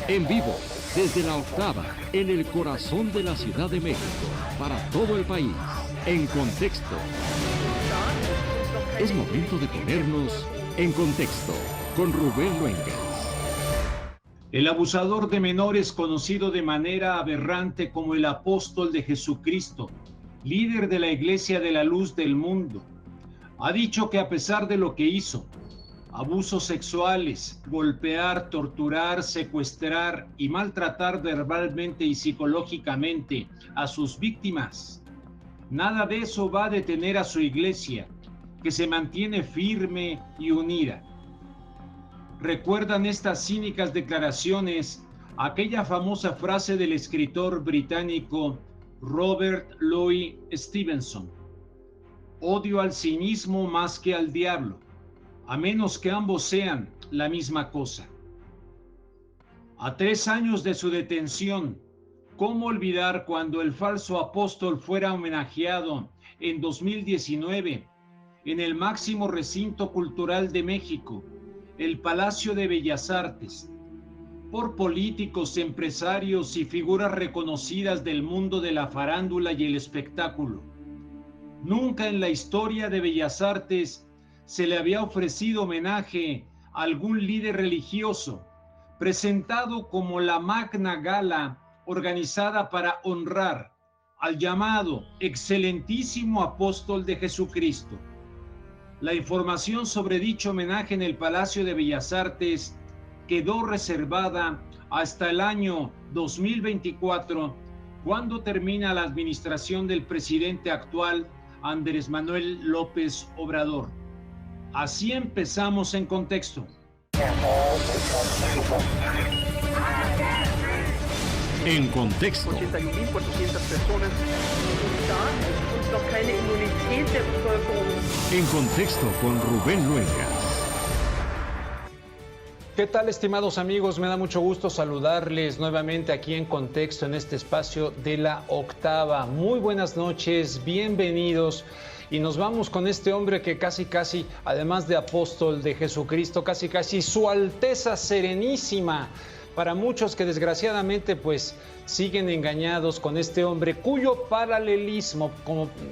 En vivo, desde la Octava, en el corazón de la Ciudad de México, para todo el país, en contexto. Es momento de ponernos en contexto con Rubén Luengas. El abusador de menores, conocido de manera aberrante como el apóstol de Jesucristo, líder de la Iglesia de la Luz del Mundo, ha dicho que a pesar de lo que hizo, abusos sexuales, golpear, torturar, secuestrar y maltratar verbalmente y psicológicamente a sus víctimas, nada de eso va a detener a su iglesia, que se mantiene firme y unida. ¿Recuerdan estas cínicas declaraciones aquella famosa frase del escritor británico Robert Louis Stevenson? Odio al cinismo más que al diablo, a menos que ambos sean la misma cosa. A 3 años de su detención, ¿cómo olvidar cuando el falso apóstol fuera homenajeado en 2019 en el máximo recinto cultural de México, el Palacio de Bellas Artes, por políticos, empresarios y figuras reconocidas del mundo de la farándula y el espectáculo? Nunca en la historia de Bellas Artes se le había ofrecido homenaje a algún líder religioso, presentado como la magna gala organizada para honrar al llamado excelentísimo apóstol de Jesucristo. La información sobre dicho homenaje en el Palacio de Bellas Artes quedó reservada hasta el año 2024, cuando termina la administración del presidente actual, Andrés Manuel López Obrador. Así empezamos en contexto. En contexto. 81.400 personas. En contexto con Rubén Luengas. ¿Qué tal, estimados amigos? Me da mucho gusto saludarles nuevamente aquí en Contexto, en este espacio de la Octava. Muy buenas noches, bienvenidos. Y nos vamos con este hombre que casi, además de apóstol de Jesucristo, casi Su Alteza Serenísima. Para muchos que desgraciadamente pues siguen engañados con este hombre, cuyo paralelismo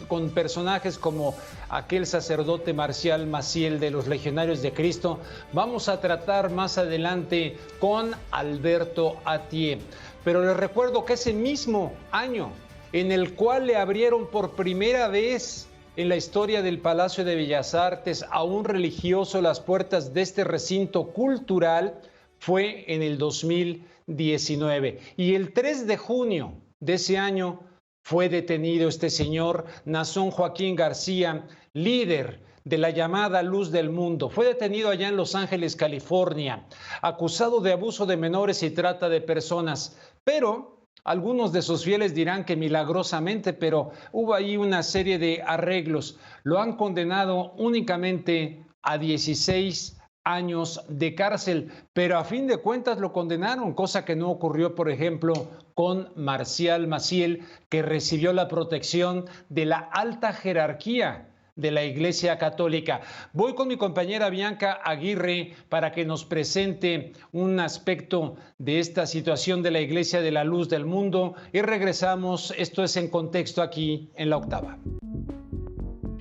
con personajes como aquel sacerdote Marcial Maciel de los Legionarios de Cristo, vamos a tratar más adelante con Alberto Atié. Pero les recuerdo que ese mismo año en el cual le abrieron por primera vez en la historia del Palacio de Bellas Artes a un religioso las puertas de este recinto cultural, fue en el 2019. Y el 3 de junio de ese año fue detenido este señor Nazón Joaquín García, líder de la llamada Luz del Mundo. Fue detenido allá en Los Ángeles, California, acusado de abuso de menores y trata de personas. Pero algunos de sus fieles dirán que milagrosamente, pero hubo ahí una serie de arreglos. Lo han condenado únicamente a 16 años de cárcel, pero a fin de cuentas lo condenaron, cosa que no ocurrió, por ejemplo, con Marcial Maciel, que recibió la protección de la alta jerarquía de la Iglesia Católica. Voy con mi compañera Bianca Aguirre para que nos presente un aspecto de esta situación de la Iglesia de la Luz del Mundo y regresamos. Esto es En Contexto aquí en La Octava.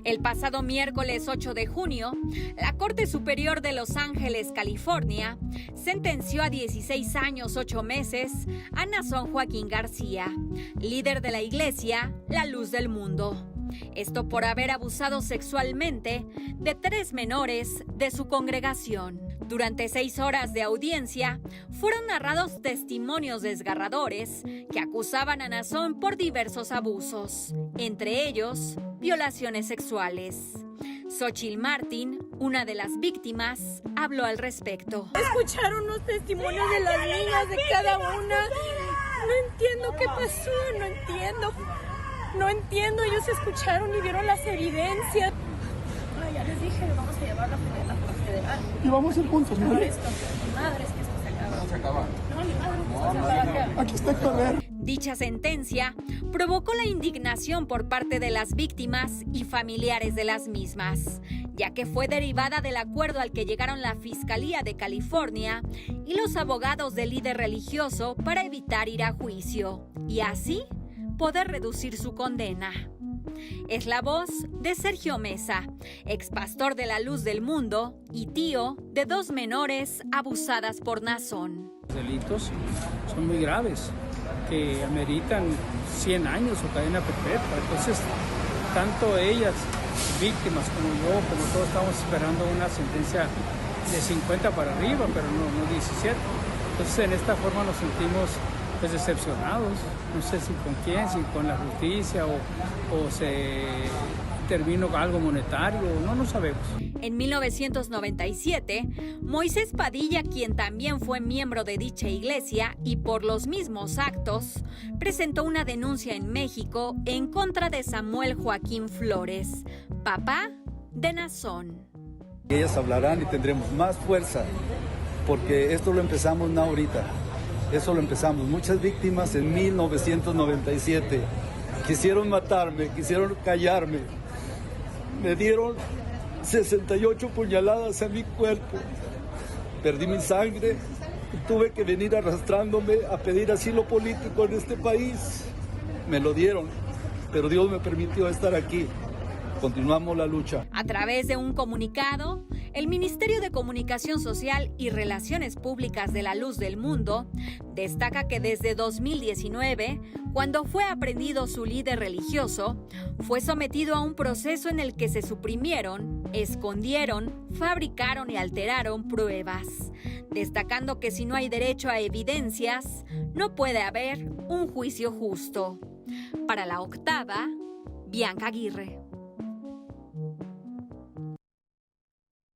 El pasado miércoles 8 de junio, la Corte Superior de Los Ángeles, California, sentenció a 16 años 8 meses a Nazón Joaquín García, líder de la Iglesia La Luz del Mundo. Esto por haber abusado sexualmente de 3 menores de su congregación. Durante 6 horas de audiencia, fueron narrados testimonios desgarradores que acusaban a Nazón por diversos abusos, entre ellos violaciones sexuales. Xochitl Martín, una de las víctimas, habló al respecto. Escucharon los testimonios de las niñas, de cada una. No entiendo qué pasó, no entiendo. Ellos escucharon y vieron las evidencias. Ay, ya les dije, vamos a llevar la federal. Y vamos a ir juntos, ¿no? Mi madre, es que esto se acaba. No se acaba. No, mi madre, Aquí está Héctor. Dicha sentencia provocó la indignación por parte de las víctimas y familiares de las mismas, ya que fue derivada del acuerdo al que llegaron la Fiscalía de California y los abogados del líder religioso para evitar ir a juicio y así poder reducir su condena. Es la voz de Sergio Mesa, expastor de la Luz del Mundo y tío de 2 menores abusadas por Nazón. Los delitos son muy graves, que ameritan 100 años o cadena perpetua. Entonces, tanto ellas, víctimas, como yo, como todos, estamos esperando una sentencia de 50 para arriba, pero no 17. Entonces, en esta forma nos sentimos pues decepcionados. No sé si con quién, si con la justicia o se terminó con algo monetario, no sabemos. En 1997, Moisés Padilla, quien también fue miembro de dicha iglesia y por los mismos actos, presentó una denuncia en México en contra de Samuel Joaquín Flores, papá de Nazón. Ellas hablarán y tendremos más fuerza, porque esto lo empezamos no ahorita, eso lo empezamos. Muchas víctimas en 1997 quisieron matarme, quisieron callarme, me dieron 68 puñaladas a mi cuerpo, perdí mi sangre y tuve que venir arrastrándome a pedir asilo político en este país. Me lo dieron, pero Dios me permitió estar aquí. Continuamos la lucha. A través de un comunicado, el Ministerio de Comunicación Social y Relaciones Públicas de la Luz del Mundo destaca que desde 2019, cuando fue aprehendido su líder religioso, fue sometido a un proceso en el que se suprimieron, escondieron, fabricaron y alteraron pruebas, destacando que si no hay derecho a evidencias, no puede haber un juicio justo. Para La Octava, Bianca Aguirre.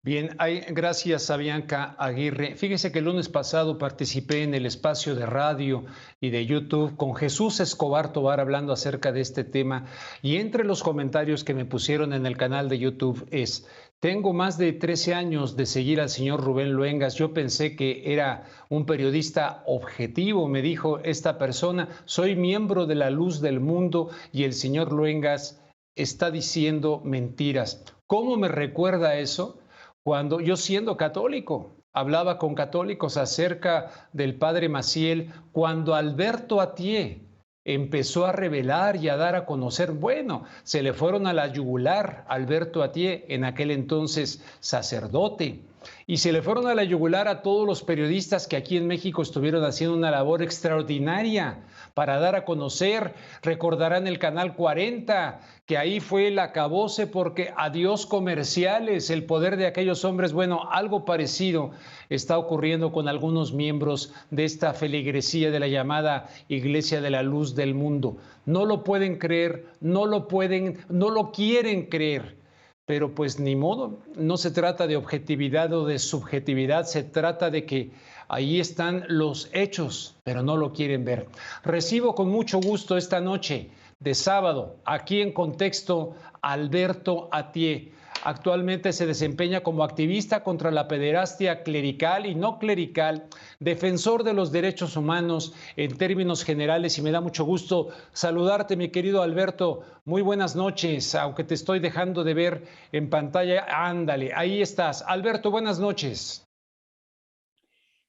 Bien, gracias a Bianca Aguirre. Fíjese que el lunes pasado participé en el espacio de radio y de YouTube con Jesús Escobar Tobar hablando acerca de este tema, y entre los comentarios que me pusieron en el canal de YouTube es: tengo más de 13 años de seguir al señor Rubén Luengas, yo pensé que era un periodista objetivo, me dijo esta persona, soy miembro de la Luz del Mundo y el señor Luengas está diciendo mentiras. ¿Cómo me recuerda eso? Cuando yo, siendo católico, hablaba con católicos acerca del padre Maciel, cuando Alberto Atié empezó a revelar y a dar a conocer, bueno, se le fueron a la yugular a Alberto Atié, en aquel entonces sacerdote, y se le fueron a la yugular a todos los periodistas que aquí en México estuvieron haciendo una labor extraordinaria para dar a conocer. Recordarán el Canal 40, que ahí fue el acabose porque adiós comerciales, el poder de aquellos hombres. Bueno, algo parecido está ocurriendo con algunos miembros de esta feligresía de la llamada Iglesia de la Luz del Mundo. No lo pueden creer, no lo quieren creer. Pero pues ni modo, no se trata de objetividad o de subjetividad, se trata de que ahí están los hechos, pero no lo quieren ver. Recibo con mucho gusto esta noche de sábado, aquí en Contexto, Alberto Atié. Actualmente se desempeña como activista contra la pederastia clerical y no clerical, defensor de los derechos humanos en términos generales, y me da mucho gusto saludarte, mi querido Alberto. Muy buenas noches, aunque te estoy dejando de ver en pantalla. Ándale, ahí estás. Alberto, buenas noches.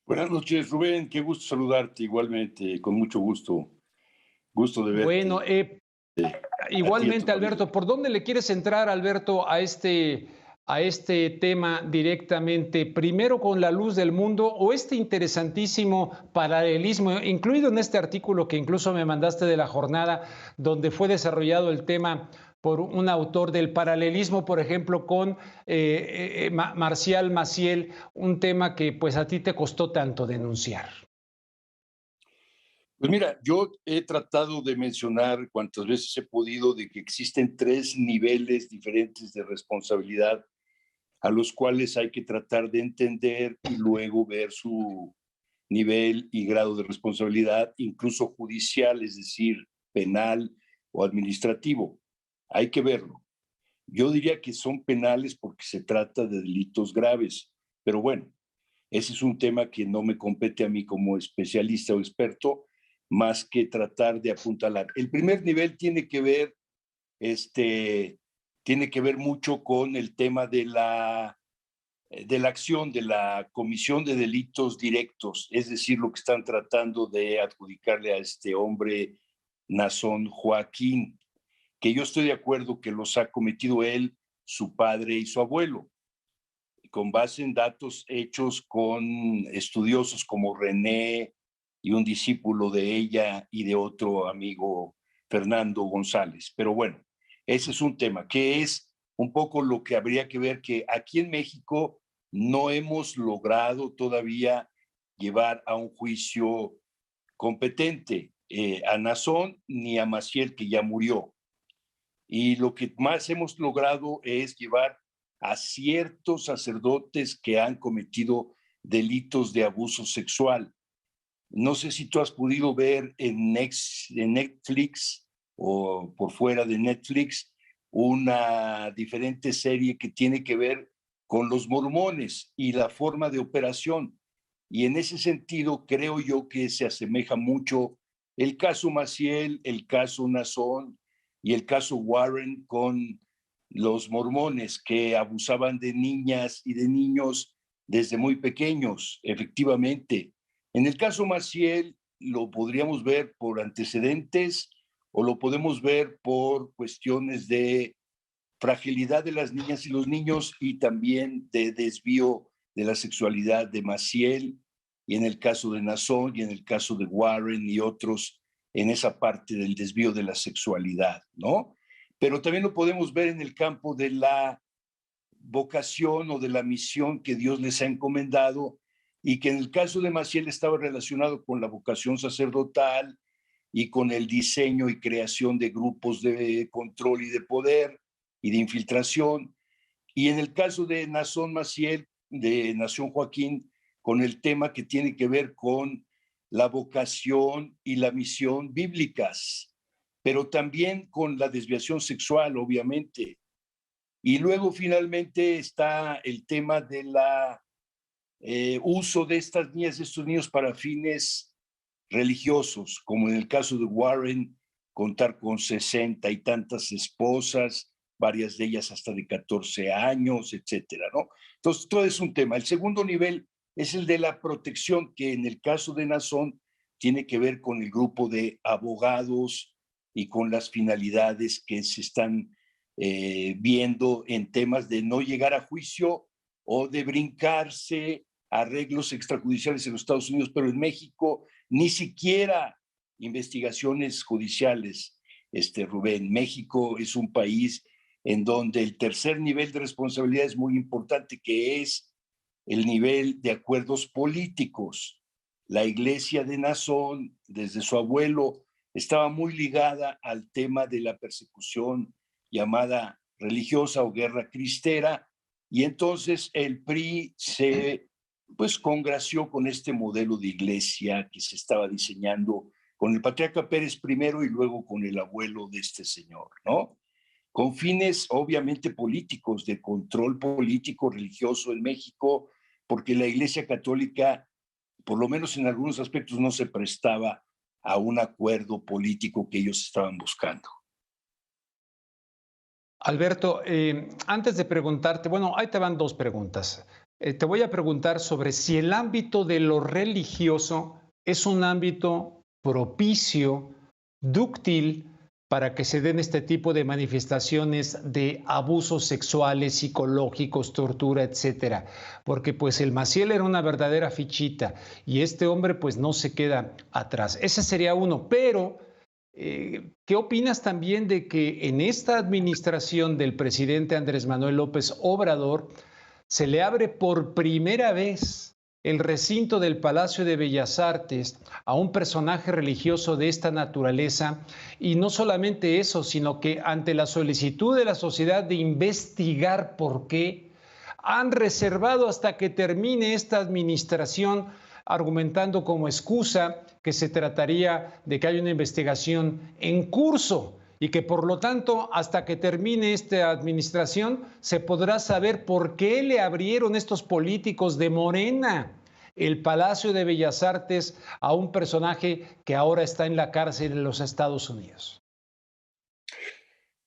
Buenas noches, Rubén. Qué gusto saludarte igualmente, con mucho gusto. Gusto de verte. Bueno, igualmente, Alberto, ¿por dónde le quieres entrar, Alberto, a este tema directamente? Primero con la Luz del Mundo o este interesantísimo paralelismo, incluido en este artículo que incluso me mandaste de La Jornada, donde fue desarrollado el tema por un autor del paralelismo, por ejemplo, con Marcial Maciel, un tema que pues a ti te costó tanto denunciar. Pues mira, yo he tratado de mencionar cuantas veces he podido de que existen 3 niveles diferentes de responsabilidad a los cuales hay que tratar de entender y luego ver su nivel y grado de responsabilidad, incluso judicial, es decir, penal o administrativo. Hay que verlo. Yo diría que son penales porque se trata de delitos graves, pero bueno, ese es un tema que no me compete a mí como especialista o experto, más que tratar de apuntalar. El primer nivel tiene que ver tiene que ver mucho con el tema de la acción de la Comisión de Delitos Directos, es decir, lo que están tratando de adjudicarle a este hombre Nazón Joaquín, que yo estoy de acuerdo que los ha cometido él, su padre y su abuelo, con base en datos hechos con estudiosos como René y un discípulo de ella y de otro amigo, Fernando González. Pero bueno, ese es un tema que es un poco lo que habría que ver, que aquí en México no hemos logrado todavía llevar a un juicio competente a Nazón ni a Maciel, que ya murió. Y lo que más hemos logrado es llevar a ciertos sacerdotes que han cometido delitos de abuso sexual. No sé si tú has podido ver en Netflix o por fuera de Netflix una diferente serie que tiene que ver con los mormones y la forma de operación. Y en ese sentido creo yo que se asemeja mucho el caso Maciel, el caso Nazón y el caso Warren con los mormones que abusaban de niñas y de niños desde muy pequeños, efectivamente. En el caso Maciel lo podríamos ver por antecedentes o lo podemos ver por cuestiones de fragilidad de las niñas y los niños y también de desvío de la sexualidad de Maciel, y en el caso de Nazón y en el caso de Warren y otros, en esa parte del desvío de la sexualidad, ¿no? Pero también lo podemos ver en el campo de la vocación o de la misión que Dios les ha encomendado, y que en el caso de Maciel estaba relacionado con la vocación sacerdotal y con el diseño y creación de grupos de control y de poder y de infiltración. Y en el caso de Nazón Maciel, de Nazón Joaquín, con el tema que tiene que ver con la vocación y la misión bíblicas, pero también con la desviación sexual, obviamente. Y luego finalmente está el tema de la uso de estas niñas, de estos niños para fines religiosos, como en el caso de Warren, contar con 60 y tantas esposas, varias de ellas hasta de 14 años, etcétera, ¿no? Entonces, todo es un tema. El segundo nivel es el de la protección, que en el caso de Nazón tiene que ver con el grupo de abogados y con las finalidades que se están viendo en temas de no llegar a juicio o de brincarse arreglos extrajudiciales en los Estados Unidos, pero en México ni siquiera investigaciones judiciales, Rubén. México es un país en donde el tercer nivel de responsabilidad es muy importante, que es el nivel de acuerdos políticos. La iglesia de Nazón, desde su abuelo, estaba muy ligada al tema de la persecución llamada religiosa o guerra cristera, y entonces el PRI se congració con este modelo de iglesia que se estaba diseñando con el patriarca Pérez primero y luego con el abuelo de este señor, ¿no? Con fines obviamente políticos, de control político religioso en México, porque la Iglesia Católica, por lo menos en algunos aspectos, no se prestaba a un acuerdo político que ellos estaban buscando. Alberto, antes de preguntarte, bueno, ahí te van dos preguntas. Te voy a preguntar sobre si el ámbito de lo religioso es un ámbito propicio, dúctil, para que se den este tipo de manifestaciones de abusos sexuales, psicológicos, tortura, etcétera. Porque pues el Maciel era una verdadera fichita y este hombre pues no se queda atrás. Ese sería uno, pero ¿qué opinas también de que en esta administración del presidente Andrés Manuel López Obrador se le abre por primera vez el recinto del Palacio de Bellas Artes a un personaje religioso de esta naturaleza? Y no solamente eso, sino que ante la solicitud de la sociedad de investigar por qué, han reservado hasta que termine esta administración, argumentando como excusa que se trataría de que hay una investigación en curso y que por lo tanto hasta que termine esta administración se podrá saber por qué le abrieron estos políticos de Morena el Palacio de Bellas Artes a un personaje que ahora está en la cárcel en los Estados Unidos.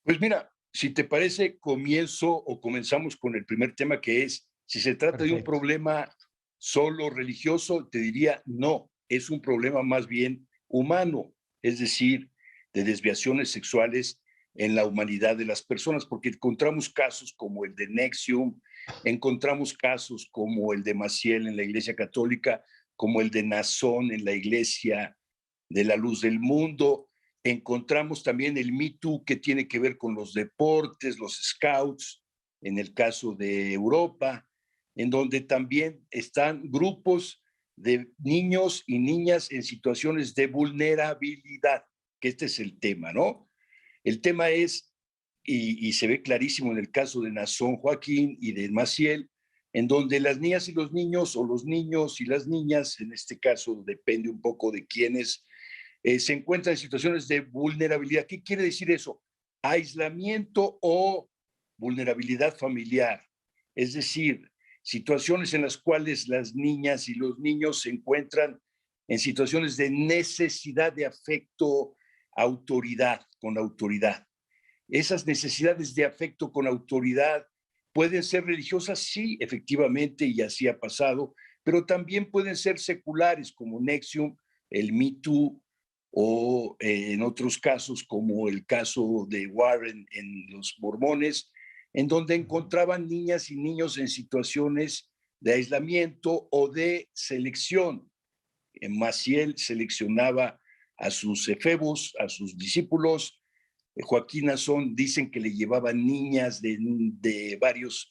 Pues mira, Si te parece, comenzamos con el primer tema, que es, si se trata de un problema solo religioso, te diría no, es un problema más bien humano, es decir, de desviaciones sexuales en la humanidad de las personas, porque encontramos casos como el de NXIVM, encontramos casos como el de Maciel en la Iglesia Católica, como el de Nazón en la Iglesia de la Luz del Mundo. Encontramos también el Me Too, que tiene que ver con los deportes, los scouts, en el caso de Europa, en donde también están grupos de niños y niñas en situaciones de vulnerabilidad, que este es el tema, ¿no? El tema es, y se ve clarísimo en el caso de Nazón Joaquín y de Maciel, en donde las niñas y los niños, o los niños y las niñas, en este caso depende un poco de quiénes, se encuentran en situaciones de vulnerabilidad. ¿Qué quiere decir eso? Aislamiento o vulnerabilidad familiar. Es decir, situaciones en las cuales las niñas y los niños se encuentran en situaciones de necesidad de afecto, con autoridad. Esas necesidades de afecto con autoridad pueden ser religiosas, sí, efectivamente, y así ha pasado, pero también pueden ser seculares, como NXIVM, el Me Too, o en otros casos, como el caso de Warren en los Mormones, en donde encontraban niñas y niños en situaciones de aislamiento o de selección. Maciel seleccionaba a sus efebos, a sus discípulos. Joaquín Nazón dicen que le llevaban niñas de varios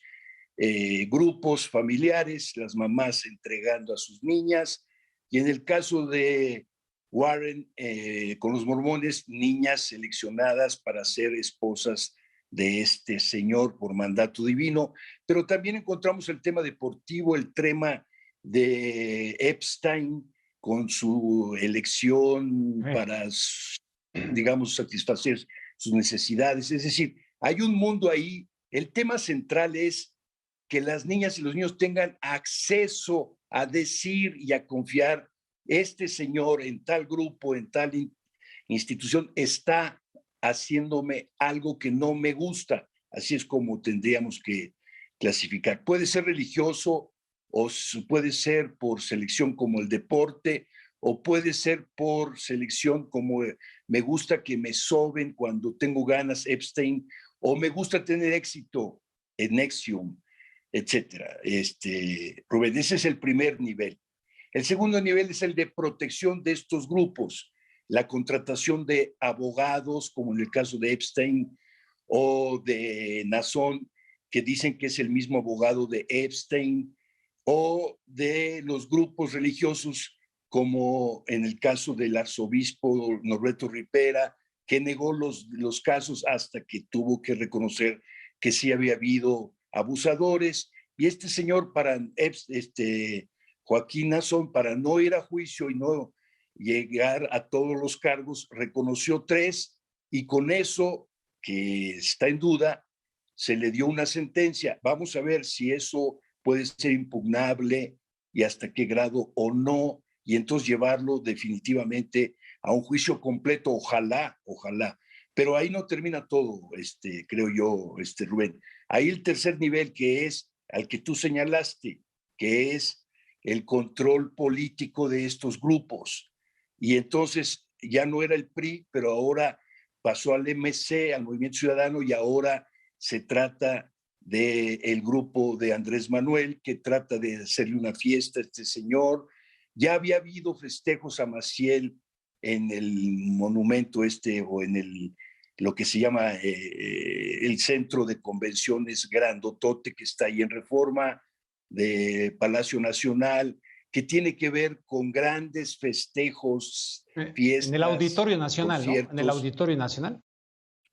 grupos familiares, las mamás entregando a sus niñas. Y en el caso de Warren, con los mormones, niñas seleccionadas para ser esposas de este señor por mandato divino. Pero también encontramos el tema deportivo, el tema de Epstein, con su elección para, digamos, satisfacer sus necesidades. Es decir, hay un mundo ahí. El tema central es que las niñas y los niños tengan acceso a decir y a confiar: este señor en tal grupo, en tal institución, está haciéndome algo que no me gusta. Así es como tendríamos que clasificar. Puede ser religioso, o puede ser por selección como el deporte, o puede ser por selección como me gusta que me soben cuando tengo ganas, Epstein, o me gusta tener éxito en NXIVM, etcétera. Rubén, ese es el primer nivel. El segundo nivel es el de protección de estos grupos, la contratación de abogados, como en el caso de Epstein o de Nazón, que dicen que es el mismo abogado de Epstein, o de los grupos religiosos, como en el caso del arzobispo Norberto Ripera, que negó los casos hasta que tuvo que reconocer que sí había habido abusadores. Y este señor, Joaquín Nazón, para no ir a juicio y no llegar a todos los cargos, reconoció 3, y con eso, que está en duda, se le dio una sentencia. Vamos a ver si eso puede ser impugnable y hasta qué grado o no, y entonces llevarlo definitivamente a un juicio completo, ojalá. Pero ahí no termina todo, creo yo, Rubén. Ahí el tercer nivel, que es al que tú señalaste, que es el control político de estos grupos. Y entonces ya no era el PRI, pero ahora pasó al MC, al Movimiento Ciudadano, y ahora se trata del grupo de Andrés Manuel, que trata de hacerle una fiesta a este señor. Ya había habido festejos a Maciel en el monumento o en lo que se llama el centro de convenciones grandotote que está ahí en Reforma, de Palacio Nacional, que tiene que ver con grandes festejos, fiestas. En el Auditorio Nacional, ¿no? En el Auditorio Nacional.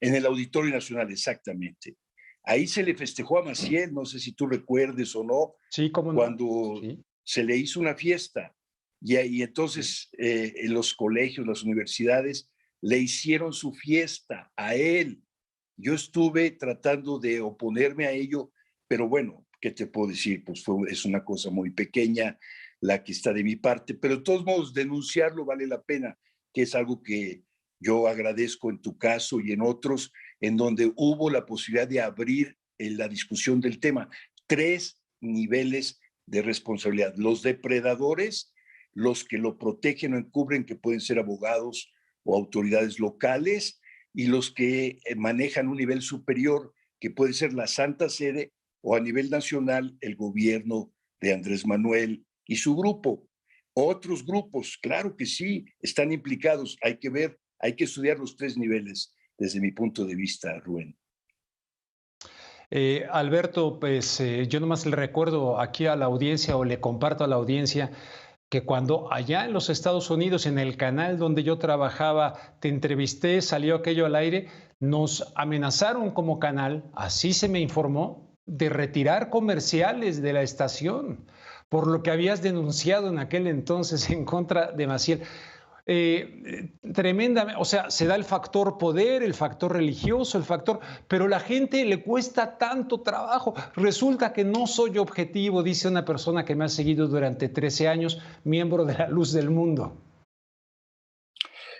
En el Auditorio Nacional, exactamente. Ahí se le festejó a Maciel, no sé si tú recuerdes o no, sí, cómo no, cuando se le hizo una fiesta. Y entonces en los colegios, las universidades, le hicieron su fiesta a él. Yo estuve tratando de oponerme a ello, pero bueno, ¿qué te puedo decir? Pues es una cosa muy pequeña la que está de mi parte, pero de todos modos denunciarlo vale la pena, que es algo que Yo agradezco en tu caso y en otros, en donde hubo la posibilidad de abrir la discusión del tema. 3 niveles de responsabilidad: los depredadores, los que lo protegen o encubren, que pueden ser abogados o autoridades locales, y los que manejan un nivel superior, que puede ser la Santa Sede o a nivel nacional el gobierno de Andrés Manuel y su grupo. Otros grupos, claro que sí, están implicados. Hay que ver, hay que estudiar los 3 niveles desde mi punto de vista, Rubén. Alberto, pues yo nomás le recuerdo aquí a la audiencia, o le comparto a la audiencia, que cuando allá en los Estados Unidos, en el canal donde yo trabajaba, te entrevisté, salió aquello al aire, nos amenazaron como canal, así se me informó, de retirar comerciales de la estación por lo que habías denunciado en aquel entonces en contra de Maciel. Tremendamente, o sea, se da el factor poder, el factor religioso, el factor, pero la gente le cuesta tanto trabajo. Resulta que no soy objetivo, dice una persona que me ha seguido durante 13 años, miembro de la Luz del Mundo.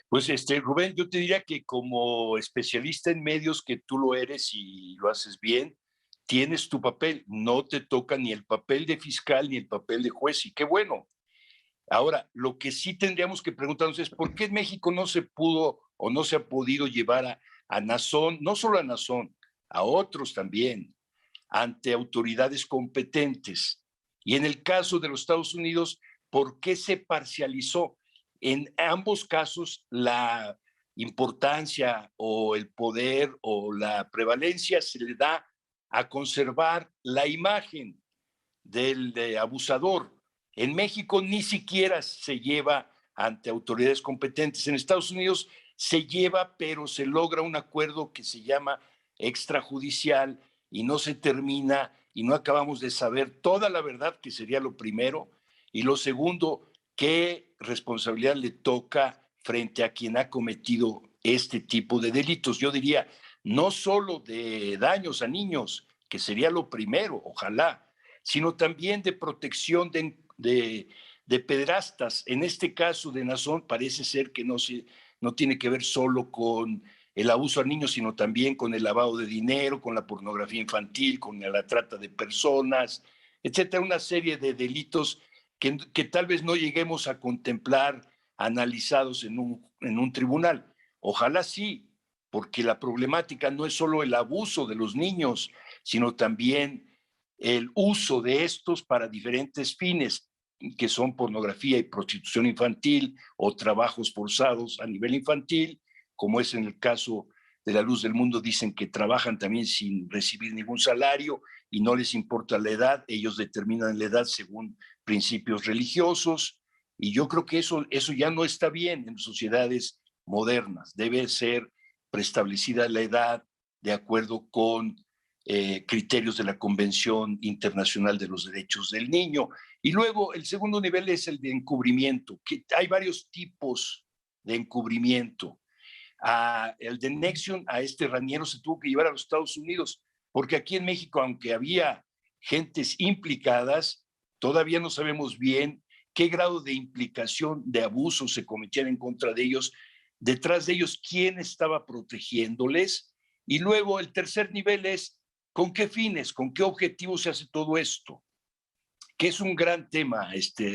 Pues Rubén, yo te diría que como especialista en medios, que tú lo eres y lo haces bien, tienes tu papel. No te toca ni el papel de fiscal ni el papel de juez, y qué bueno. Ahora, lo que sí tendríamos que preguntarnos es por qué en México no se pudo o no se ha podido llevar a Nazón, no solo a Nazón, a otros también, ante autoridades competentes. Y en el caso de los Estados Unidos, ¿por qué se parcializó? En ambos casos, la importancia o el poder o la prevalencia se le da a conservar la imagen del abusador. En México ni siquiera se lleva ante autoridades competentes. En Estados Unidos se lleva, pero se logra un acuerdo que se llama extrajudicial y no se termina y no acabamos de saber toda la verdad, que sería lo primero. Y lo segundo, qué responsabilidad le toca frente a quien ha cometido este tipo de delitos. Yo diría, no solo de daños a niños, que sería lo primero, ojalá, sino también de protección de pederastas. En este caso de Nazón parece ser que no tiene que ver solo con el abuso a niños, sino también con el lavado de dinero, con la pornografía infantil, con la trata de personas, etcétera, una serie de delitos que tal vez no lleguemos a contemplar analizados en un tribunal. Ojalá sí, porque la problemática no es solo el abuso de los niños, sino también el uso de estos para diferentes fines, que son pornografía y prostitución infantil o trabajos forzados a nivel infantil, como es en el caso de la Luz del Mundo. Dicen que trabajan también sin recibir ningún salario y no les importa la edad, ellos determinan la edad según principios religiosos, y yo creo que eso ya no está bien en sociedades modernas. Debe ser preestablecida la edad de acuerdo con criterios de la Convención Internacional de los Derechos del Niño. Y luego el segundo nivel es el de encubrimiento, que hay varios tipos de encubrimiento. El de Nexium, a este Raniero se tuvo que llevar a los Estados Unidos, porque aquí en México, aunque había gentes implicadas, todavía no sabemos bien qué grado de implicación de abuso se cometían en contra de ellos, detrás de ellos quién estaba protegiéndoles. Y luego el tercer nivel es ¿con qué fines, con qué objetivos se hace todo esto? Que es un gran tema,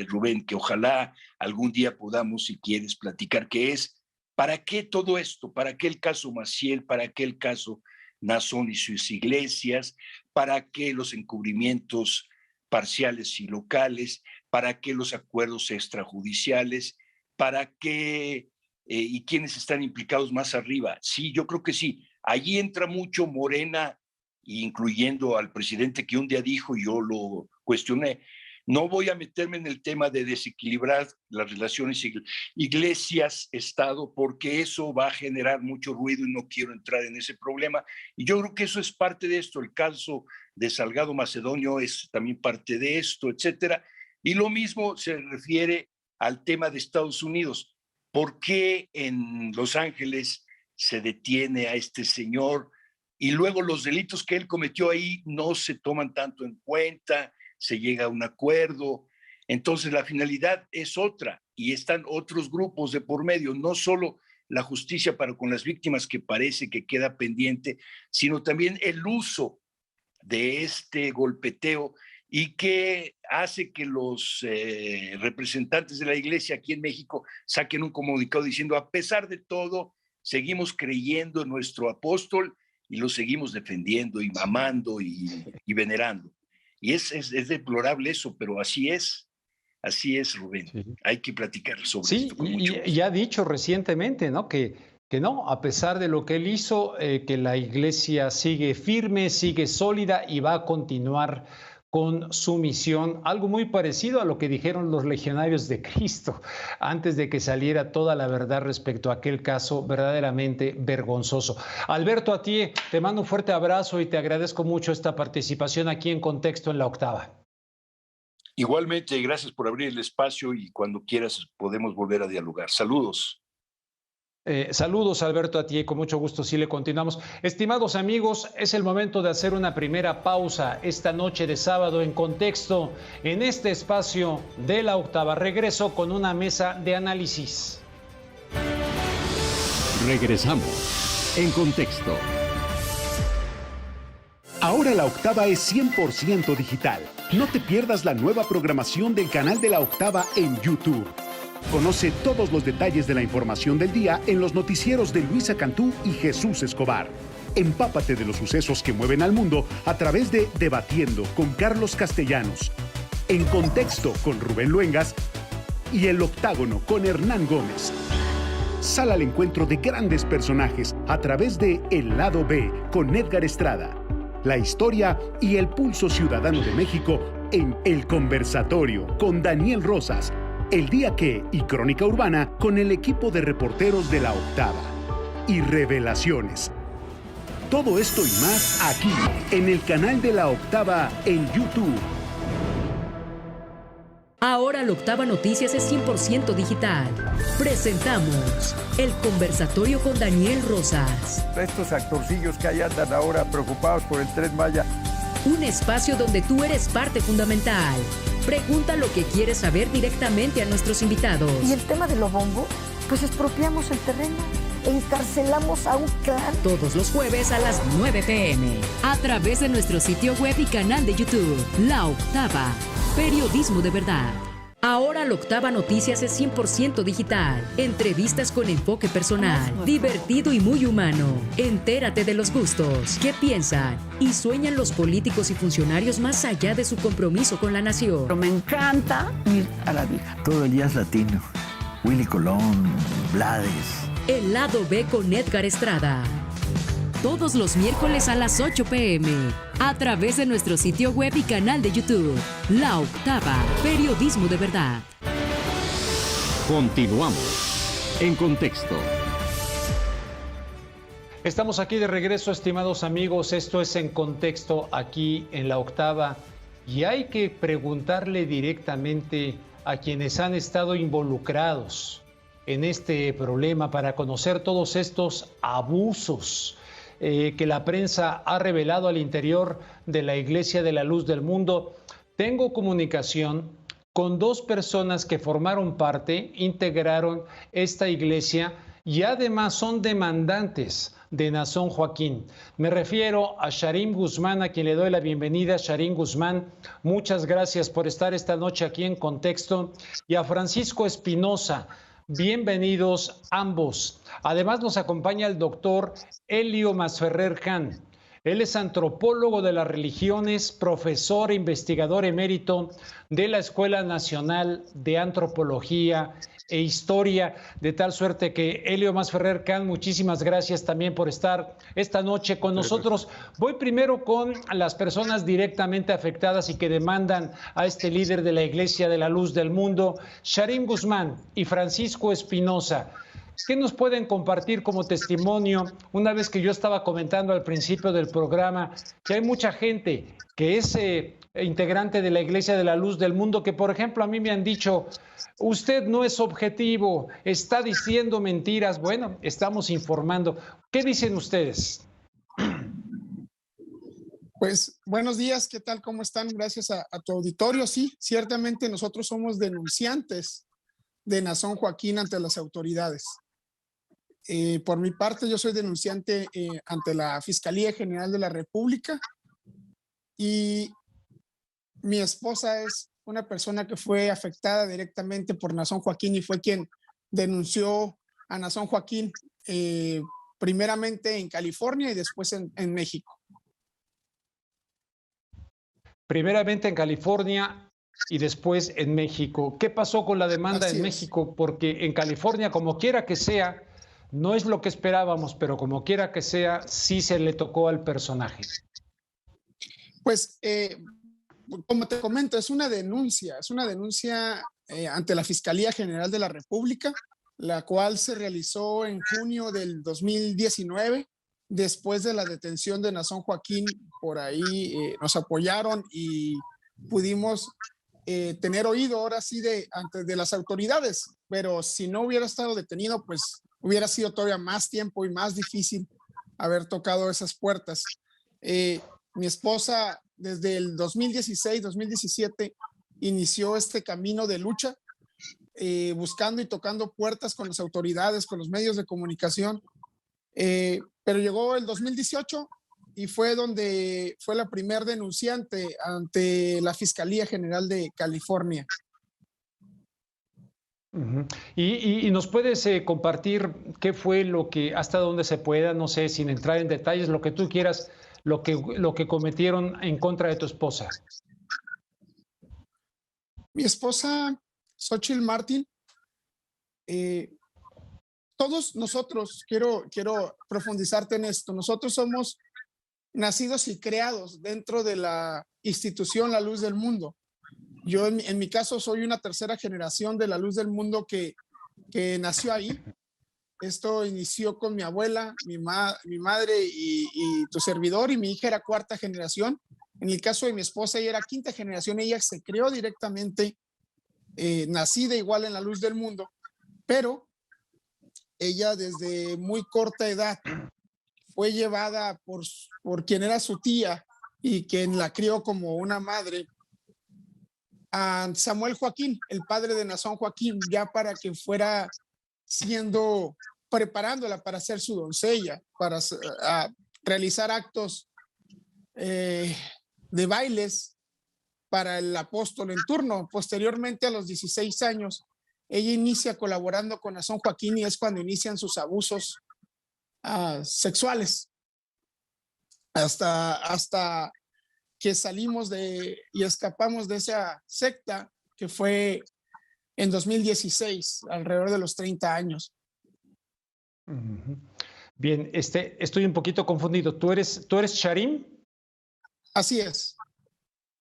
Rubén, que ojalá algún día podamos, si quieres, platicar, que es ¿para qué todo esto? ¿Para qué el caso Maciel? ¿Para qué el caso Nazón y sus iglesias? ¿Para qué los encubrimientos parciales y locales? ¿Para qué los acuerdos extrajudiciales? ¿Para qué y quiénes están implicados más arriba? Sí, yo creo que sí. Allí entra mucho Morena, incluyendo al presidente, que un día dijo, y yo lo cuestioné, no voy a meterme en el tema de desequilibrar las relaciones iglesias-Estado, porque eso va a generar mucho ruido y no quiero entrar en ese problema. Y yo creo que eso es parte de esto. El caso de Salgado Macedonio es también parte de esto, etcétera. Y lo mismo se refiere al tema de Estados Unidos. ¿Por qué en Los Ángeles se detiene a este señor y luego los delitos que él cometió ahí no se toman tanto en cuenta, se llega a un acuerdo? Entonces la finalidad es otra y están otros grupos de por medio, no solo la justicia para con las víctimas, que parece que queda pendiente, sino también el uso de este golpeteo y que hace que los representantes de la iglesia aquí en México saquen un comunicado diciendo: a pesar de todo, seguimos creyendo en nuestro apóstol y lo seguimos defendiendo y amando y venerando. Y es deplorable eso, pero así es, Rubén. Sí. Hay que platicar sobre esto con mucho gusto. Y ha dicho recientemente, ¿no?, que no, a pesar de lo que él hizo, que la iglesia sigue firme, sigue sólida y va a continuar con su misión, algo muy parecido a lo que dijeron los legionarios de Cristo antes de que saliera toda la verdad respecto a aquel caso verdaderamente vergonzoso. Alberto Atié, te mando un fuerte abrazo y te agradezco mucho esta participación aquí en Contexto en la Octava. Igualmente, gracias por abrir el espacio y cuando quieras podemos volver a dialogar. Saludos. Saludos, Alberto Atié, con mucho gusto, sí le continuamos. Estimados amigos, es el momento de hacer una primera pausa esta noche de sábado en Contexto, en este espacio de la Octava. Regreso con una mesa de análisis. Regresamos en Contexto. Ahora la Octava es 100% digital. No te pierdas la nueva programación del canal de la Octava en YouTube. Conoce todos los detalles de la información del día en los noticieros de Luisa Cantú y Jesús Escobar. Empápate de los sucesos que mueven al mundo a través de Debatiendo con Carlos Castellanos, En Contexto con Rubén Luengas y El Octágono con Hernán Gómez. Sal al encuentro de grandes personajes a través de El Lado B con Edgar Estrada. La historia y el pulso ciudadano de México en El Conversatorio con Daniel Rosas. El Día Que y Crónica Urbana con el equipo de reporteros de la Octava. Y Revelaciones. Todo esto y más aquí, en el canal de la Octava en YouTube. Ahora la Octava Noticias es 100% digital. Presentamos El Conversatorio con Daniel Rosas. Estos actorcillos que ahí andan ahora preocupados por el Tren Maya. Un espacio donde tú eres parte fundamental. Pregunta lo que quieres saber directamente a nuestros invitados. Y el tema de los bombos, pues expropiamos el terreno, encarcelamos a un clan. Todos los jueves a las 9 p.m. a través de nuestro sitio web y canal de YouTube. La Octava, periodismo de verdad. Ahora la Octava Noticias es 100% digital. Entrevistas con enfoque personal, divertido y muy humano. Entérate de los gustos, qué piensan y sueñan los políticos y funcionarios más allá de su compromiso con la nación. Pero me encanta ir a la vieja. Todo el día es latino. Willy Colón, Blades. El Lado B con Edgar Estrada. Todos los miércoles a las 8 p.m. a través de nuestro sitio web y canal de YouTube. La Octava, periodismo de verdad. Continuamos en Contexto. Estamos aquí de regreso, estimados amigos. Esto es En Contexto, aquí en La Octava. Y hay que preguntarle directamente a quienes han estado involucrados en este problema para conocer todos estos abusos que la prensa ha revelado al interior de la Iglesia de la Luz del Mundo. Tengo comunicación con dos personas que formaron parte, integraron esta iglesia y además son demandantes de Nazón Joaquín. Me refiero a Sharim Guzmán, a quien le doy la bienvenida. Sharim Guzmán, muchas gracias por estar esta noche aquí en Contexto. Y a Francisco Espinosa. Bienvenidos ambos. Además nos acompaña el doctor Elio Masferrer Khan. Él es antropólogo de las religiones, profesor e investigador emérito de la Escuela Nacional de Antropología e Historia, de tal suerte que Elio Masferrer Khan, muchísimas gracias también por estar esta noche con nosotros. Voy primero con las personas directamente afectadas y que demandan a este líder de la Iglesia de la Luz del Mundo, Sharim Guzmán y Francisco Espinosa. ¿Qué nos pueden compartir como testimonio? Una vez que yo estaba comentando al principio del programa que hay mucha gente que es integrante de la Iglesia de la Luz del Mundo, que por ejemplo a mí me han dicho, usted no es objetivo, está diciendo mentiras. Bueno, estamos informando. ¿Qué dicen ustedes? Pues buenos días, ¿qué tal? ¿Cómo están? Gracias a tu auditorio. Sí, ciertamente nosotros somos denunciantes de Nazón Joaquín ante las autoridades. Por mi parte, yo soy denunciante ante la Fiscalía General de la República y mi esposa es una persona que fue afectada directamente por Naasón Joaquín y fue quien denunció a Naasón Joaquín primeramente en California y después en México. Primeramente en California y después en México. ¿Qué pasó con la demanda en México? Porque en California, como quiera que sea, no es lo que esperábamos, pero como quiera que sea, sí se le tocó al personaje. Pues, como te comento, es una denuncia ante la Fiscalía General de la República, la cual se realizó en junio del 2019, después de la detención de Naasón Joaquín. Por ahí nos apoyaron y pudimos tener oído ahora sí antes de las autoridades, pero si no hubiera estado detenido, pues hubiera sido todavía más tiempo y más difícil haber tocado esas puertas. Mi esposa desde el 2016, 2017 inició este camino de lucha, buscando y tocando puertas con las autoridades, con los medios de comunicación, pero llegó el 2018 y fue donde fue la primer denunciante ante la Fiscalía General de California. ¿Y nos puedes compartir qué fue lo que, hasta donde se pueda, no sé, sin entrar en detalles, lo que tú quieras, lo que cometieron en contra de tu esposa? Mi esposa, Xochitl Martin, todos nosotros, quiero profundizarte en esto, nosotros somos nacidos y creados dentro de la institución La Luz del Mundo. Yo en mi caso soy una tercera generación de La Luz del Mundo que nació ahí. Esto inició con mi abuela, mi madre y tu servidor, y mi hija era cuarta generación. En el caso de mi esposa, ella era quinta generación, ella se creó directamente, nacida igual en La Luz del Mundo, pero ella desde muy corta edad fue llevada por quien era su tía y quien la crió como una madre, a Samuel Joaquín, el padre de Naasón Joaquín, ya para que fuera preparándola para ser su doncella, para realizar actos de bailes para el apóstol en turno. Posteriormente, a los 16 años, ella inicia colaborando con Naasón Joaquín y es cuando inician sus abusos sexuales. Hasta que salimos y escapamos de esa secta, que fue en 2016, alrededor de los 30 años. Bien, estoy un poquito confundido. ¿Tú eres Sharim? Así es.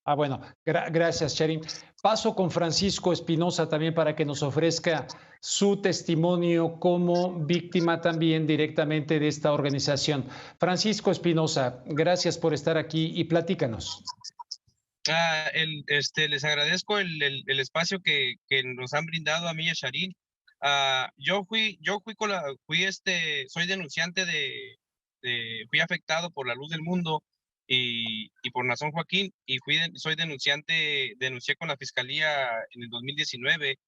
Bueno, gracias, Sharim. Paso con Francisco Espinosa también para que nos ofrezca su testimonio como víctima también directamente de esta organización. Francisco Espinosa, gracias por estar aquí y platícanos. Les agradezco el espacio que nos han brindado a mí y a Sharim. Soy denunciante fui afectado por La Luz del Mundo y por Naasón Joaquín, y denuncié con la Fiscalía en el 2019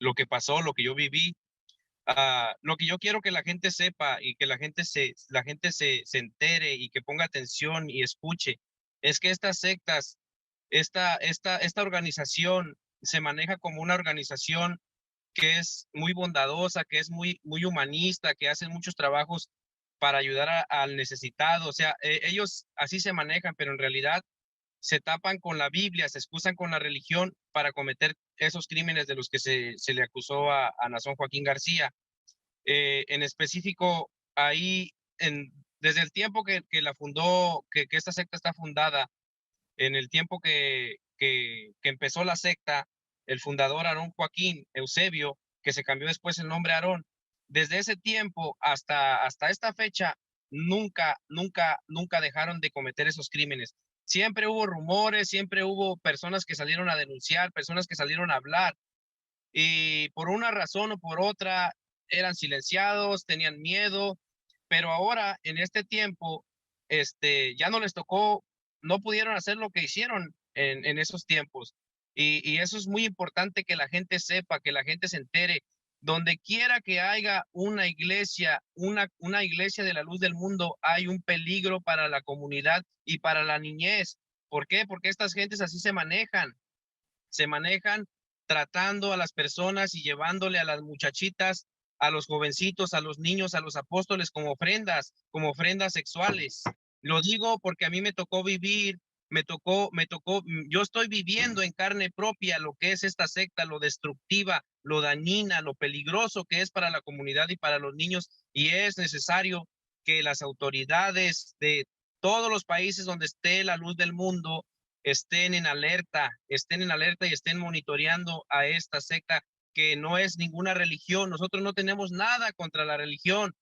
lo que pasó, lo que yo viví. Lo que yo quiero que la gente sepa y que la gente se entere y que ponga atención y escuche es que estas sectas, esta organización se maneja como una organización que es muy bondadosa, que es muy humanista, que hacen muchos trabajos para ayudar al necesitado. O sea, ellos así se manejan, pero en realidad se tapan con la Biblia, se excusan con la religión para cometer esos crímenes de los que se le acusó a Naasón Joaquín García. En específico, ahí, desde el tiempo que esta secta está fundada, en el tiempo que empezó la secta, el fundador Aarón Joaquín Eusebio, que se cambió después el nombre Aarón, desde ese tiempo hasta esta fecha, nunca dejaron de cometer esos crímenes. Siempre hubo rumores, siempre hubo personas que salieron a denunciar, personas que salieron a hablar, y por una razón o por otra eran silenciados, tenían miedo, pero ahora en este tiempo ya no les tocó, no pudieron hacer lo que hicieron en esos tiempos, y eso es muy importante que la gente sepa, que la gente se entere Donde quiera que haya una iglesia, una iglesia de la luz del mundo, hay un peligro para la comunidad y para la niñez. ¿Por qué? Porque estas gentes así se manejan tratando a las personas y llevándole a las muchachitas, a los jovencitos, a los niños, a los apóstoles como ofrendas sexuales. Lo digo porque a mí me tocó vivir, yo estoy viviendo en carne propia lo que es esta secta, lo destructiva, lo dañina, lo peligroso que es para la comunidad y para los niños, y es necesario que las autoridades de todos los países donde esté la luz del mundo estén en alerta y estén monitoreando a esta secta, que no es ninguna religión. Nosotros no tenemos nada contra la religión.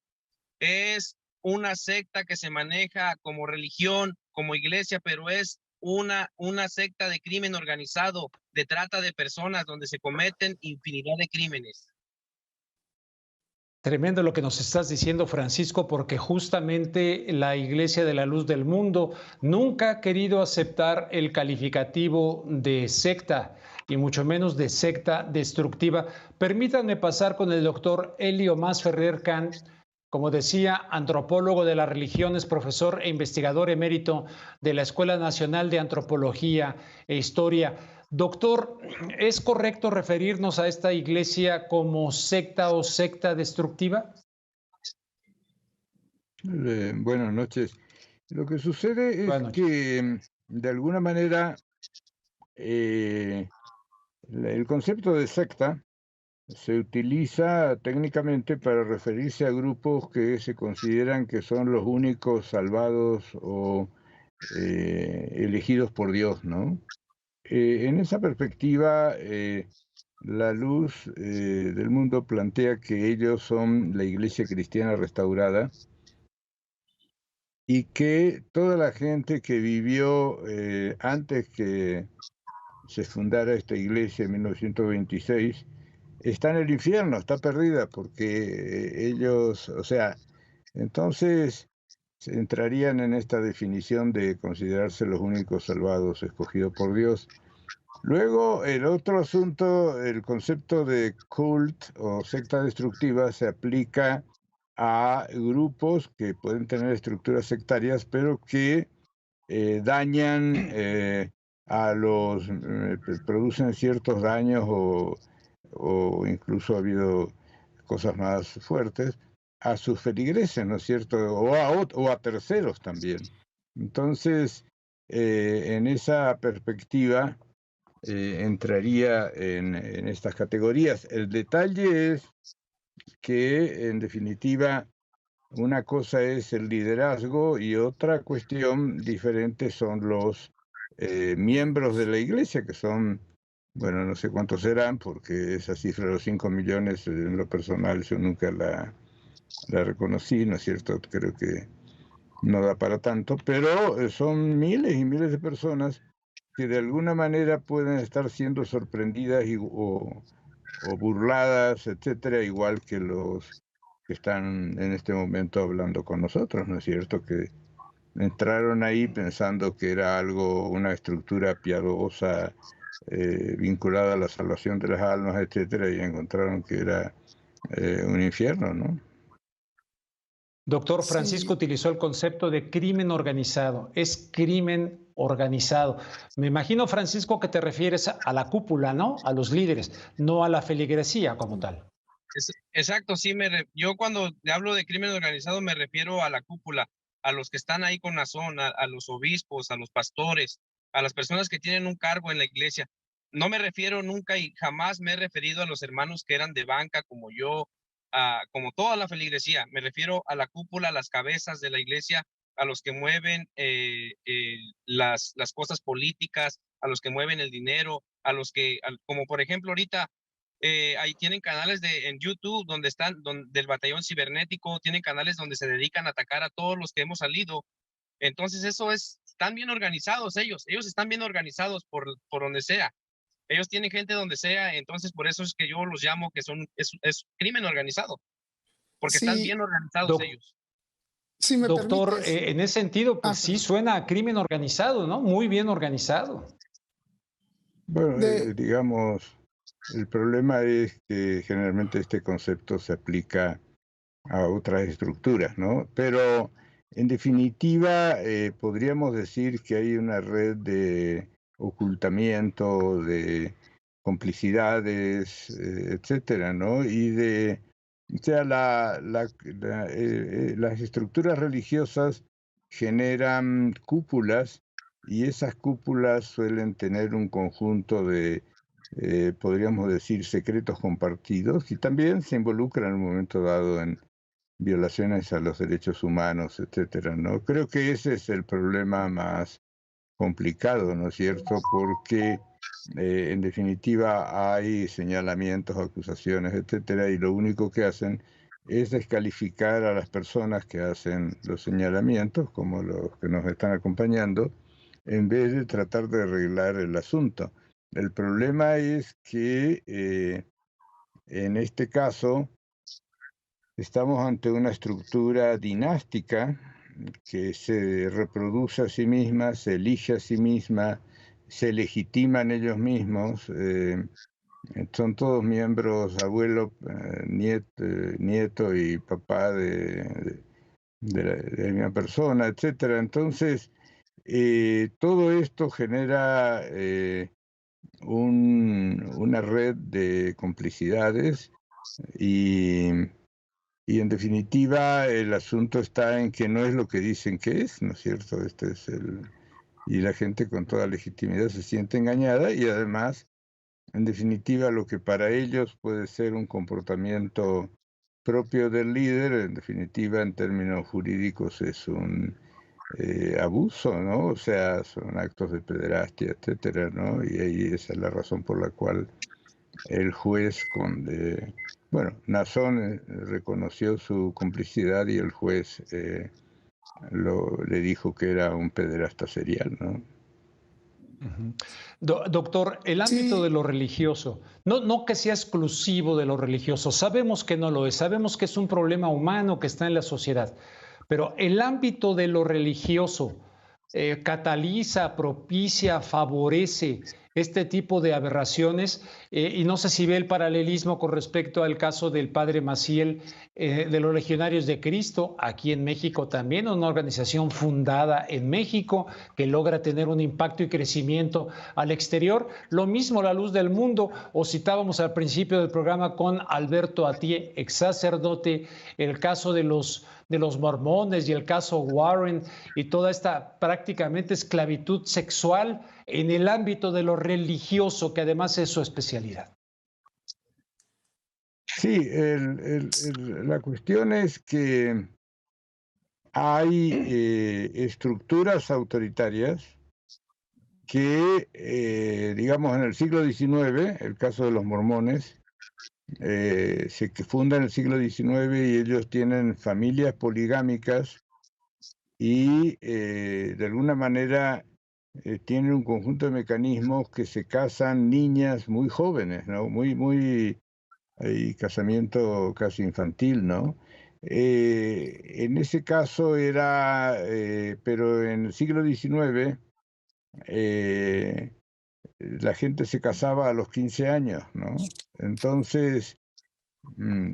Es una secta que se maneja como religión, como iglesia, pero es una secta de crimen organizado, de trata de personas, donde se cometen infinidad de crímenes. Tremendo lo que nos estás diciendo, Francisco, porque justamente la Iglesia de la Luz del Mundo nunca ha querido aceptar el calificativo de secta, y mucho menos de secta destructiva. Permítanme pasar con el doctor Elio Masferrer Can. Como decía, antropólogo de las religiones, profesor e investigador emérito de la Escuela Nacional de Antropología e Historia. Doctor, ¿es correcto referirnos a esta iglesia como secta o secta destructiva? Buenas noches. Lo que sucede es que, de alguna manera, el concepto de secta se utiliza técnicamente para referirse a grupos que se consideran que son los únicos salvados o elegidos por Dios, ¿no? En esa perspectiva, la luz del mundo plantea que ellos son la Iglesia Cristiana restaurada y que toda la gente que vivió antes que se fundara esta iglesia en 1926 está en el infierno, está perdida, porque ellos, o sea, entonces entrarían en esta definición de considerarse los únicos salvados escogidos por Dios. Luego, el otro asunto, el concepto de cult o secta destructiva se aplica a grupos que pueden tener estructuras sectarias, pero que dañan a los, producen ciertos daños o incluso ha habido cosas más fuertes a sus feligreses, ¿no es cierto? O a terceros también. Entonces, en esa perspectiva, entraría en estas categorías. El detalle es que, en definitiva, una cosa es el liderazgo y otra cuestión diferente son los miembros de la iglesia, que son, bueno, no sé cuántos serán, porque esa cifra de los 5 millones, en lo personal, yo nunca la reconocí, ¿no es cierto? Creo que no da para tanto, pero son miles y miles de personas que de alguna manera pueden estar siendo sorprendidas o burladas, etcétera, igual que los que están en este momento hablando con nosotros, ¿no es cierto? Que entraron ahí pensando que era algo, una estructura piadosa vinculada a la salvación de las almas, etcétera, y encontraron que era un infierno, ¿no? Doctor, Francisco utilizó el concepto de crimen organizado. Es crimen organizado. Me imagino, Francisco, que te refieres a la cúpula, ¿no? A los líderes, no a la feligresía como tal. Exacto, sí. Yo cuando hablo de crimen organizado me refiero a la cúpula, a los que están ahí con Nazón, a los obispos, a los pastores, a las personas que tienen un cargo en la iglesia. No me refiero nunca y jamás me he referido a los hermanos que eran de banca como yo, como toda la feligresía. Me refiero a la cúpula, a las cabezas de la iglesia, a los que mueven las cosas políticas, a los que mueven el dinero, a los que, como por ejemplo ahorita, ahí tienen canales en YouTube donde están, del batallón cibernético, tienen canales donde se dedican a atacar a todos los que hemos salido. Entonces están bien organizados ellos están bien organizados por donde sea. Ellos tienen gente donde sea, entonces por eso es que yo los llamo que es crimen organizado, porque están bien organizados ellos. Sí, doctor, en ese sentido, pues sí suena a crimen organizado, ¿no? Muy bien organizado. Bueno, digamos, El problema es que generalmente este concepto se aplica a otras estructuras, ¿no? Pero en definitiva podríamos decir que hay una red de ocultamiento, de complicidades, etcétera, ¿no? Y de, o sea, las estructuras religiosas generan cúpulas y esas cúpulas suelen tener un conjunto de podríamos decir, secretos compartidos y también se involucran en un momento dado en violaciones a los derechos humanos, etcétera, ¿no? Creo que ese es el problema más complicado, ¿no es cierto? Porque en definitiva hay señalamientos, acusaciones, etcétera, y lo único que hacen es descalificar a las personas que hacen los señalamientos, como los que nos están acompañando, en vez de tratar de arreglar el asunto. El problema es que en este caso estamos ante una estructura dinástica que se reproduce a sí misma, se elige a sí misma, se legitiman ellos mismos, son todos miembros, abuelo, nieto y papá de la misma persona, etcétera. Entonces, todo esto genera una red de complicidades y en definitiva el asunto está en que no es lo que dicen que es, ¿no es cierto? Y la gente con toda legitimidad se siente engañada y además, en definitiva, lo que para ellos puede ser un comportamiento propio del líder, en definitiva, en términos jurídicos es un abuso, ¿no? O sea, son actos de pederastia, etcétera, ¿no? Y ahí esa es la razón por la cual el juez Nazón reconoció su complicidad y el juez le dijo que era un pederasta serial, ¿no? Doctor, el ámbito de lo religioso, no que sea exclusivo de lo religioso, sabemos que no lo es, sabemos que es un problema humano que está en la sociedad, pero el ámbito de lo religioso cataliza, propicia, favorece este tipo de aberraciones y no sé si ve el paralelismo con respecto al caso del padre Maciel de los Legionarios de Cristo, aquí en México también, una organización fundada en México que logra tener un impacto y crecimiento al exterior. Lo mismo La Luz del Mundo, o citábamos al principio del programa con Alberto Atié, ex sacerdote, el caso de los mormones y el caso Warren y toda esta prácticamente esclavitud sexual en el ámbito de lo religioso, que además es su especialidad. Sí, la cuestión es que hay estructuras autoritarias que, digamos, en el siglo XIX, el caso de los mormones, se funda en el siglo XIX y ellos tienen familias poligámicas y de alguna manera tienen un conjunto de mecanismos que se casan niñas muy jóvenes, ¿no? Hay casamiento casi infantil, ¿no? En ese caso era, pero en el siglo XIX la gente se casaba a los 15 años, ¿no? Entonces,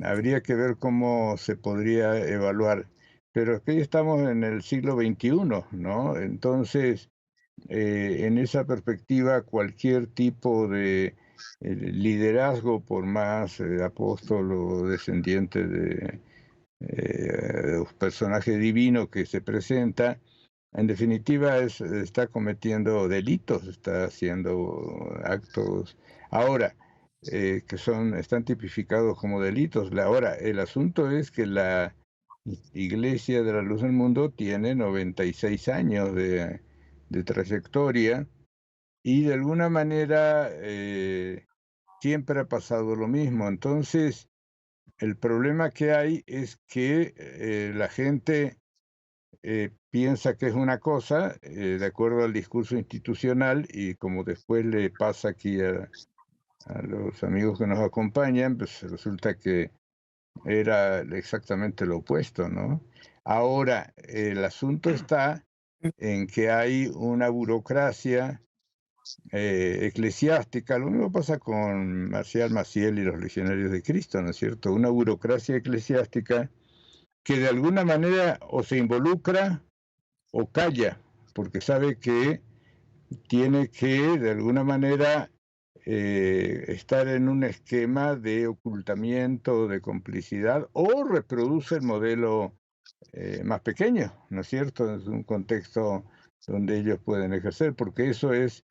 habría que ver cómo se podría evaluar. Pero aquí estamos en el siglo XXI, ¿no? Entonces, en esa perspectiva, cualquier tipo de liderazgo, por más apóstol o descendiente de un personaje divino que se presenta, en definitiva está cometiendo delitos, está haciendo actos ahora que están tipificados como delitos. Ahora, el asunto es que la Iglesia de la Luz del Mundo tiene 96 años de trayectoria y de alguna manera siempre ha pasado lo mismo. Entonces, el problema que hay es que la gente piensa que es una cosa, de acuerdo al discurso institucional, y como después le pasa aquí a los amigos que nos acompañan, pues resulta que era exactamente lo opuesto, ¿no? Ahora, el asunto está en que hay una burocracia eclesiástica. Lo mismo pasa con Marcial Maciel y los Legionarios de Cristo, ¿no es cierto? Una burocracia eclesiástica que de alguna manera o se involucra o calla, porque sabe que tiene que de alguna manera estar en un esquema de ocultamiento, de complicidad, o reproduce el modelo más pequeño, ¿no es cierto? Es un contexto donde ellos pueden ejercer, porque eso es,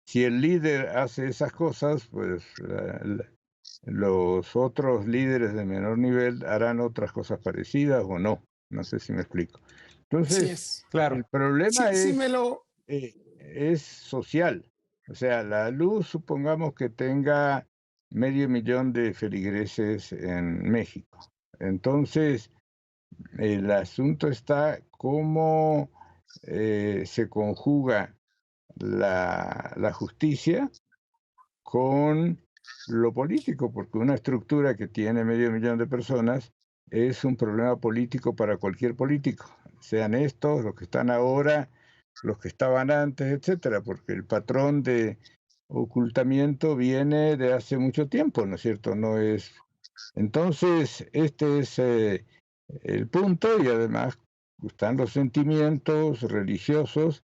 si el líder hace esas cosas, pues los otros líderes de menor nivel harán otras cosas parecidas o no. No sé si me explico. Entonces, claro. El problema es, es social. O sea, la luz, supongamos que tenga 500,000 de feligreses en México. Entonces, el asunto está cómo se conjuga la justicia con lo político, porque una estructura que tiene 500,000 de personas es un problema político para cualquier político, sean estos, los que están ahora, los que estaban antes, etcétera, porque el patrón de ocultamiento viene de hace mucho tiempo, ¿no es cierto? No es. Entonces, este es el punto, y además están los sentimientos religiosos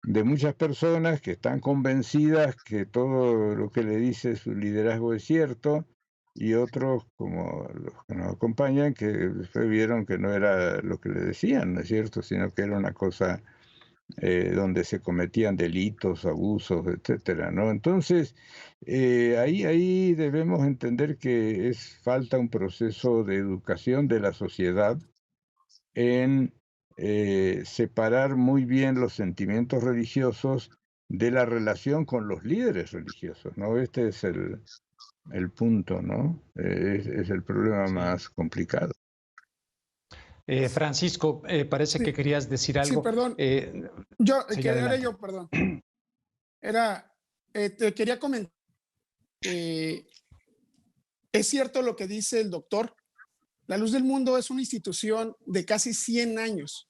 de muchas personas que están convencidas que todo lo que le dice su liderazgo es cierto, y otros, como los que nos acompañan, que después vieron que no era lo que le decían, ¿no es cierto?, sino que era una cosa donde se cometían delitos, abusos, etcétera, ¿no? Entonces, ahí debemos entender que falta un proceso de educación de la sociedad en separar muy bien los sentimientos religiosos de la relación con los líderes religiosos, ¿no? Este es el punto, ¿no? Es el problema más complicado. Francisco, parece que querías decir algo. Sí, perdón. Perdón. Te quería comentar. Es cierto lo que dice el doctor. La Luz del Mundo es una institución de casi 100 años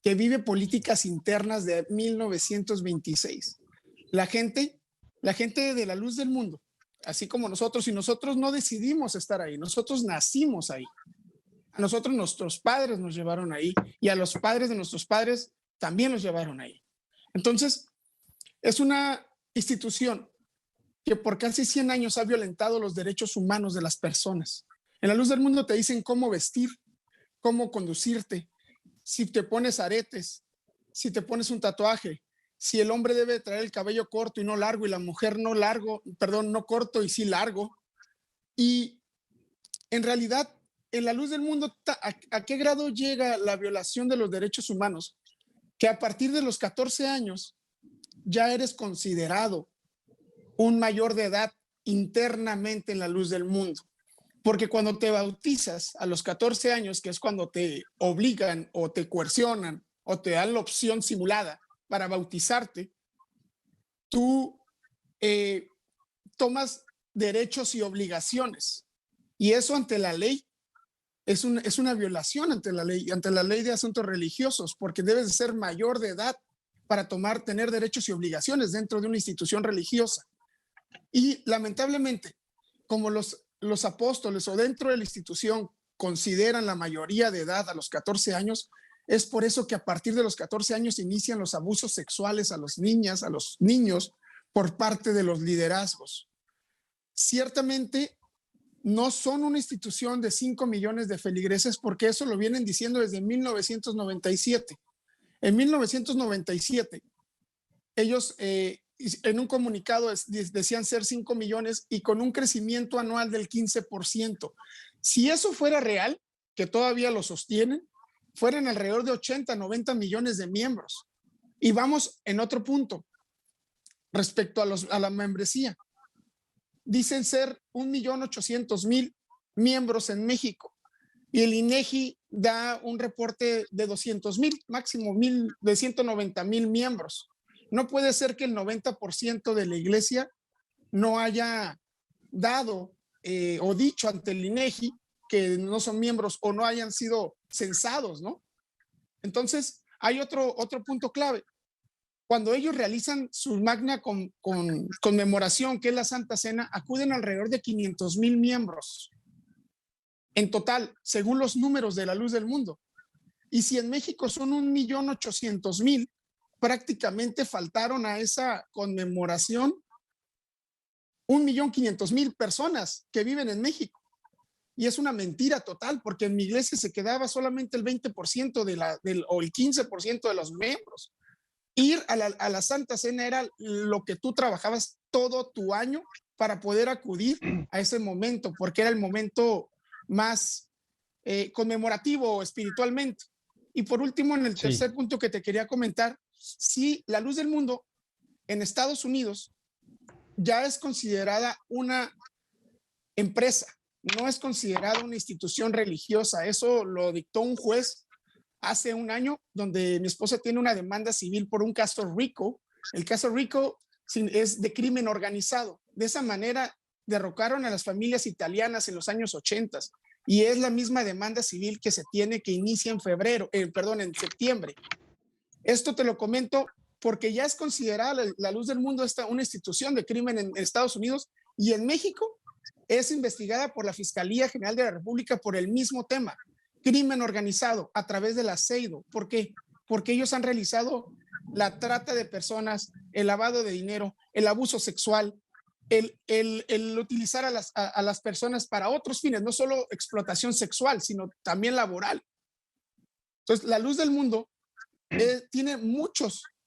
que vive políticas internas de 1926. La gente de la Luz del Mundo, así como nosotros, y nosotros no decidimos estar ahí, nosotros nacimos ahí. A nosotros nuestros padres nos llevaron ahí, y a los padres de nuestros padres también los llevaron ahí. Entonces, es una institución que por casi 100 años ha violentado los derechos humanos de las personas. En la Luz del Mundo te dicen cómo vestir, cómo conducirte, si te pones aretes, si te pones un tatuaje, si el hombre debe traer el cabello corto y no largo, y la mujer no corto y sí largo. Y en realidad, en la Luz del Mundo, ¿a qué grado llega la violación de los derechos humanos? Que a partir de los 14 años ya eres considerado un mayor de edad internamente en la Luz del Mundo. Porque cuando te bautizas a los 14 años, que es cuando te obligan o te coercionan o te dan la opción simulada para bautizarte, tú tomas derechos y obligaciones. Y eso ante la ley es una violación ante la ley de asuntos religiosos, porque debes de ser mayor de edad para tener derechos y obligaciones dentro de una institución religiosa. Y lamentablemente, como los apóstoles o dentro de la institución consideran la mayoría de edad a los 14 años, es por eso que a partir de los 14 años inician los abusos sexuales a las niñas, a los niños, por parte de los liderazgos. Ciertamente, no son una institución de 5 millones de feligreses, porque eso lo vienen diciendo desde 1997. En 1997, ellos en un comunicado decían ser 5 millones y con un crecimiento anual del 15%. Si eso fuera real, que todavía lo sostienen, fueran alrededor de 80, 90 millones de miembros. Y vamos en otro punto, respecto a la membresía. Dicen ser 1,800,000 miembros en México, y el INEGI da un reporte de 200,000, máximo de 190,000 miembros. No puede ser que el 90% de la iglesia no haya dado o dicho ante el INEGI que no son miembros o no hayan sido censados, ¿no? Entonces, hay otro punto clave. cuando ellos realizan su magna conmemoración, que es la Santa Cena, acuden alrededor de 500,000 miembros en total, según los números de la Luz del Mundo. Y si en México son 1,800,000, prácticamente faltaron a esa conmemoración 1,500,000 personas que viven en México. Y es una mentira total, porque en mi iglesia se quedaba solamente el 20% o el 15% de los miembros. Ir a la Santa Cena era lo que tú trabajabas todo tu año para poder acudir a ese momento, porque era el momento más conmemorativo espiritualmente. Y por último, en el tercer punto que te quería comentar, sí, la Luz del Mundo en Estados Unidos ya es considerada una empresa, no es considerada una institución religiosa. Eso lo dictó un juez hace un año, donde mi esposa tiene una demanda civil por un caso RICO. El caso RICO es de crimen organizado. De esa manera derrocaron a las familias italianas en los años 80 y es la misma demanda civil que se tiene, que inicia en en septiembre. Esto te lo comento porque ya es considerada la Luz del Mundo una institución de crimen en Estados Unidos, y en México es investigada por la Fiscalía General de la República por el mismo tema, crimen organizado a través de la CEIDO. ¿Por qué? Porque ellos han realizado la trata de personas, el lavado de dinero, el abuso sexual, el utilizar a las personas para otros fines, no solo explotación sexual, sino también laboral. Entonces, la Luz del Mundo tiene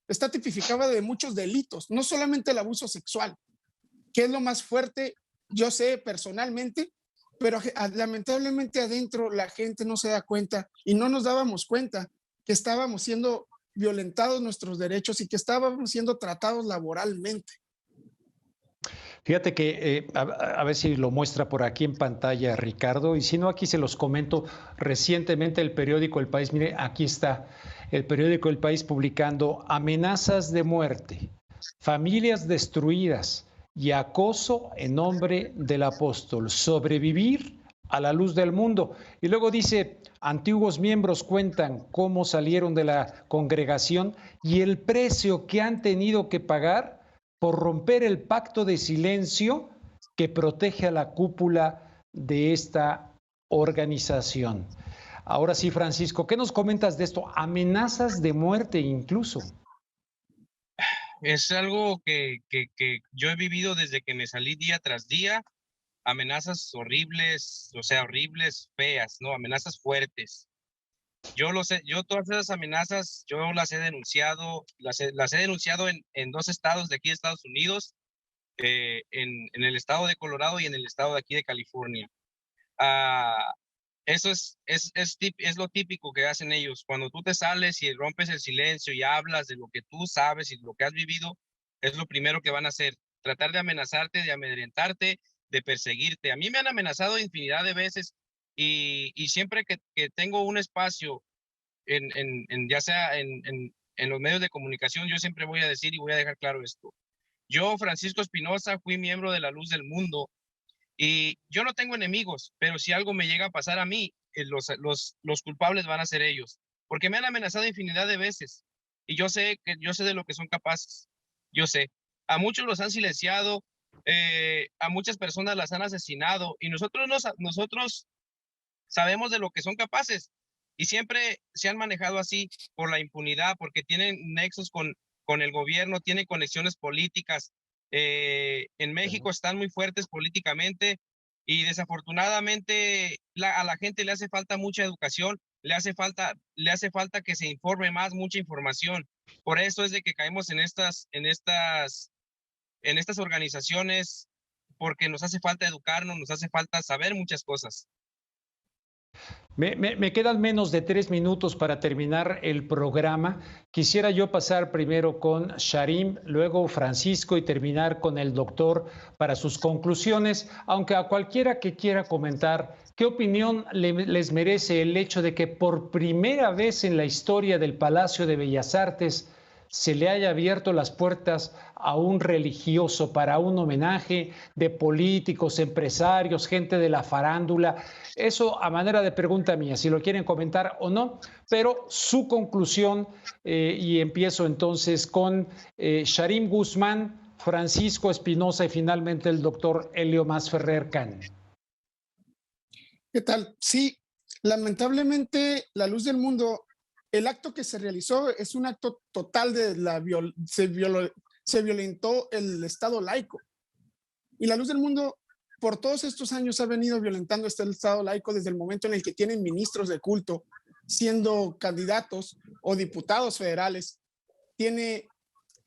está tipificada de muchos delitos, no solamente el abuso sexual, que es lo más fuerte, yo sé personalmente, pero lamentablemente adentro la gente no se da cuenta y no nos dábamos cuenta que estábamos siendo violentados nuestros derechos y que estábamos siendo tratados laboralmente. Fíjate que, a ver si lo muestra por aquí en pantalla Ricardo, y si no, aquí se los comento. Recientemente el periódico El País, mire, aquí está el periódico El País publicando amenazas de muerte, familias destruidas y acoso en nombre del apóstol, sobrevivir a la Luz del Mundo. Y luego dice, antiguos miembros cuentan cómo salieron de la congregación y el precio que han tenido que pagar por romper el pacto de silencio que protege a la cúpula de esta organización. Ahora sí, Francisco, ¿qué nos comentas de esto? Amenazas de muerte incluso. Es algo que yo he vivido desde que me salí día tras día. Amenazas horribles, o sea, horribles, feas, ¿no? Amenazas fuertes. Yo todas esas amenazas, yo las he denunciado, las he denunciado en 2 estados de aquí de Estados Unidos, en el estado de Colorado y en el estado de aquí de California. Eso es lo típico que hacen ellos. Cuando tú te sales y rompes el silencio y hablas de lo que tú sabes y lo que has vivido, es lo primero que van a hacer. Tratar de amenazarte, de amedrentarte, de perseguirte. A mí me han amenazado infinidad de veces y siempre que tengo un espacio, ya sea en los medios de comunicación, yo siempre voy a decir y voy a dejar claro esto. Yo, Francisco Espinosa, fui miembro de la Luz del Mundo. Y yo no tengo enemigos, pero si algo me llega a pasar a mí, los culpables van a ser ellos, porque me han amenazado infinidad de veces y yo sé de lo que son capaces. Yo sé, a muchos los han silenciado, a muchas personas las han asesinado y nosotros sabemos de lo que son capaces y siempre se han manejado así por la impunidad, porque tienen nexos con el gobierno, tienen conexiones políticas. En México están muy fuertes políticamente y desafortunadamente a la gente le hace falta mucha educación, le hace falta que se informe más, mucha información. Por eso es de que caemos en estas organizaciones, porque nos hace falta educarnos, nos hace falta saber muchas cosas. Me quedan menos de 3 minutos para terminar el programa. Quisiera yo pasar primero con Sharim, luego Francisco y terminar con el doctor para sus conclusiones, aunque a cualquiera que quiera comentar, ¿qué opinión les merece el hecho de que por primera vez en la historia del Palacio de Bellas Artes se le haya abierto las puertas a un religioso para un homenaje de políticos, empresarios, gente de la farándula. Eso a manera de pregunta mía, si lo quieren comentar o no, pero su conclusión, y empiezo entonces con Sharim Guzmán, Francisco Espinosa y finalmente el doctor Helio Masferrer Can. ¿Qué tal? Sí, lamentablemente la Luz del Mundo, el acto que se realizó es un acto total de se violentó el Estado laico. Y la Luz del Mundo por todos estos años ha venido violentando este Estado laico desde el momento en el que tienen ministros de culto siendo candidatos o diputados federales. Tiene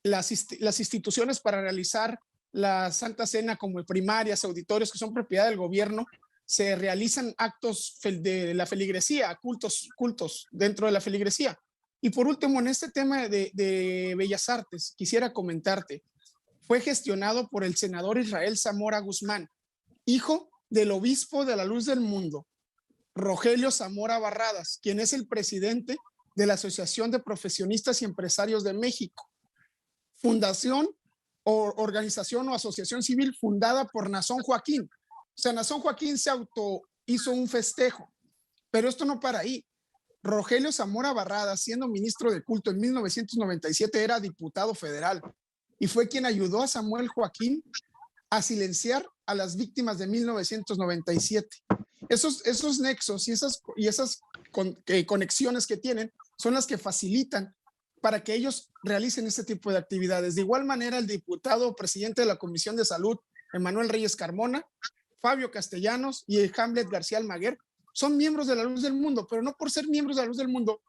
las instituciones para realizar la Santa Cena como primarias, auditorios que son propiedad del gobierno. Se realizan actos de la feligresía, cultos dentro de la feligresía. Y por último, en este tema de Bellas Artes, quisiera comentarte, fue gestionado por el senador Israel Zamora Guzmán, hijo del obispo de la Luz del Mundo, Rogelio Zamora Barradas, quien es el presidente de la Asociación de Profesionistas y Empresarios de México, fundación o organización o asociación civil fundada por Nazón Joaquín. O sea, Nazón Joaquín se hizo un festejo, pero esto no para ahí. Rogelio Zamora Barradas, siendo ministro de culto en 1997, era diputado federal y fue quien ayudó a Samuel Joaquín a silenciar a las víctimas de 1997. Esos nexos y esas conexiones que tienen son las que facilitan para que ellos realicen este tipo de actividades. De igual manera, el diputado presidente de la Comisión de Salud, Emanuel Reyes Carmona, Fabio Castellanos y Hamlet García Almaguer son miembros de la Luz del Mundo, pero no por ser miembros de la Luz del Mundo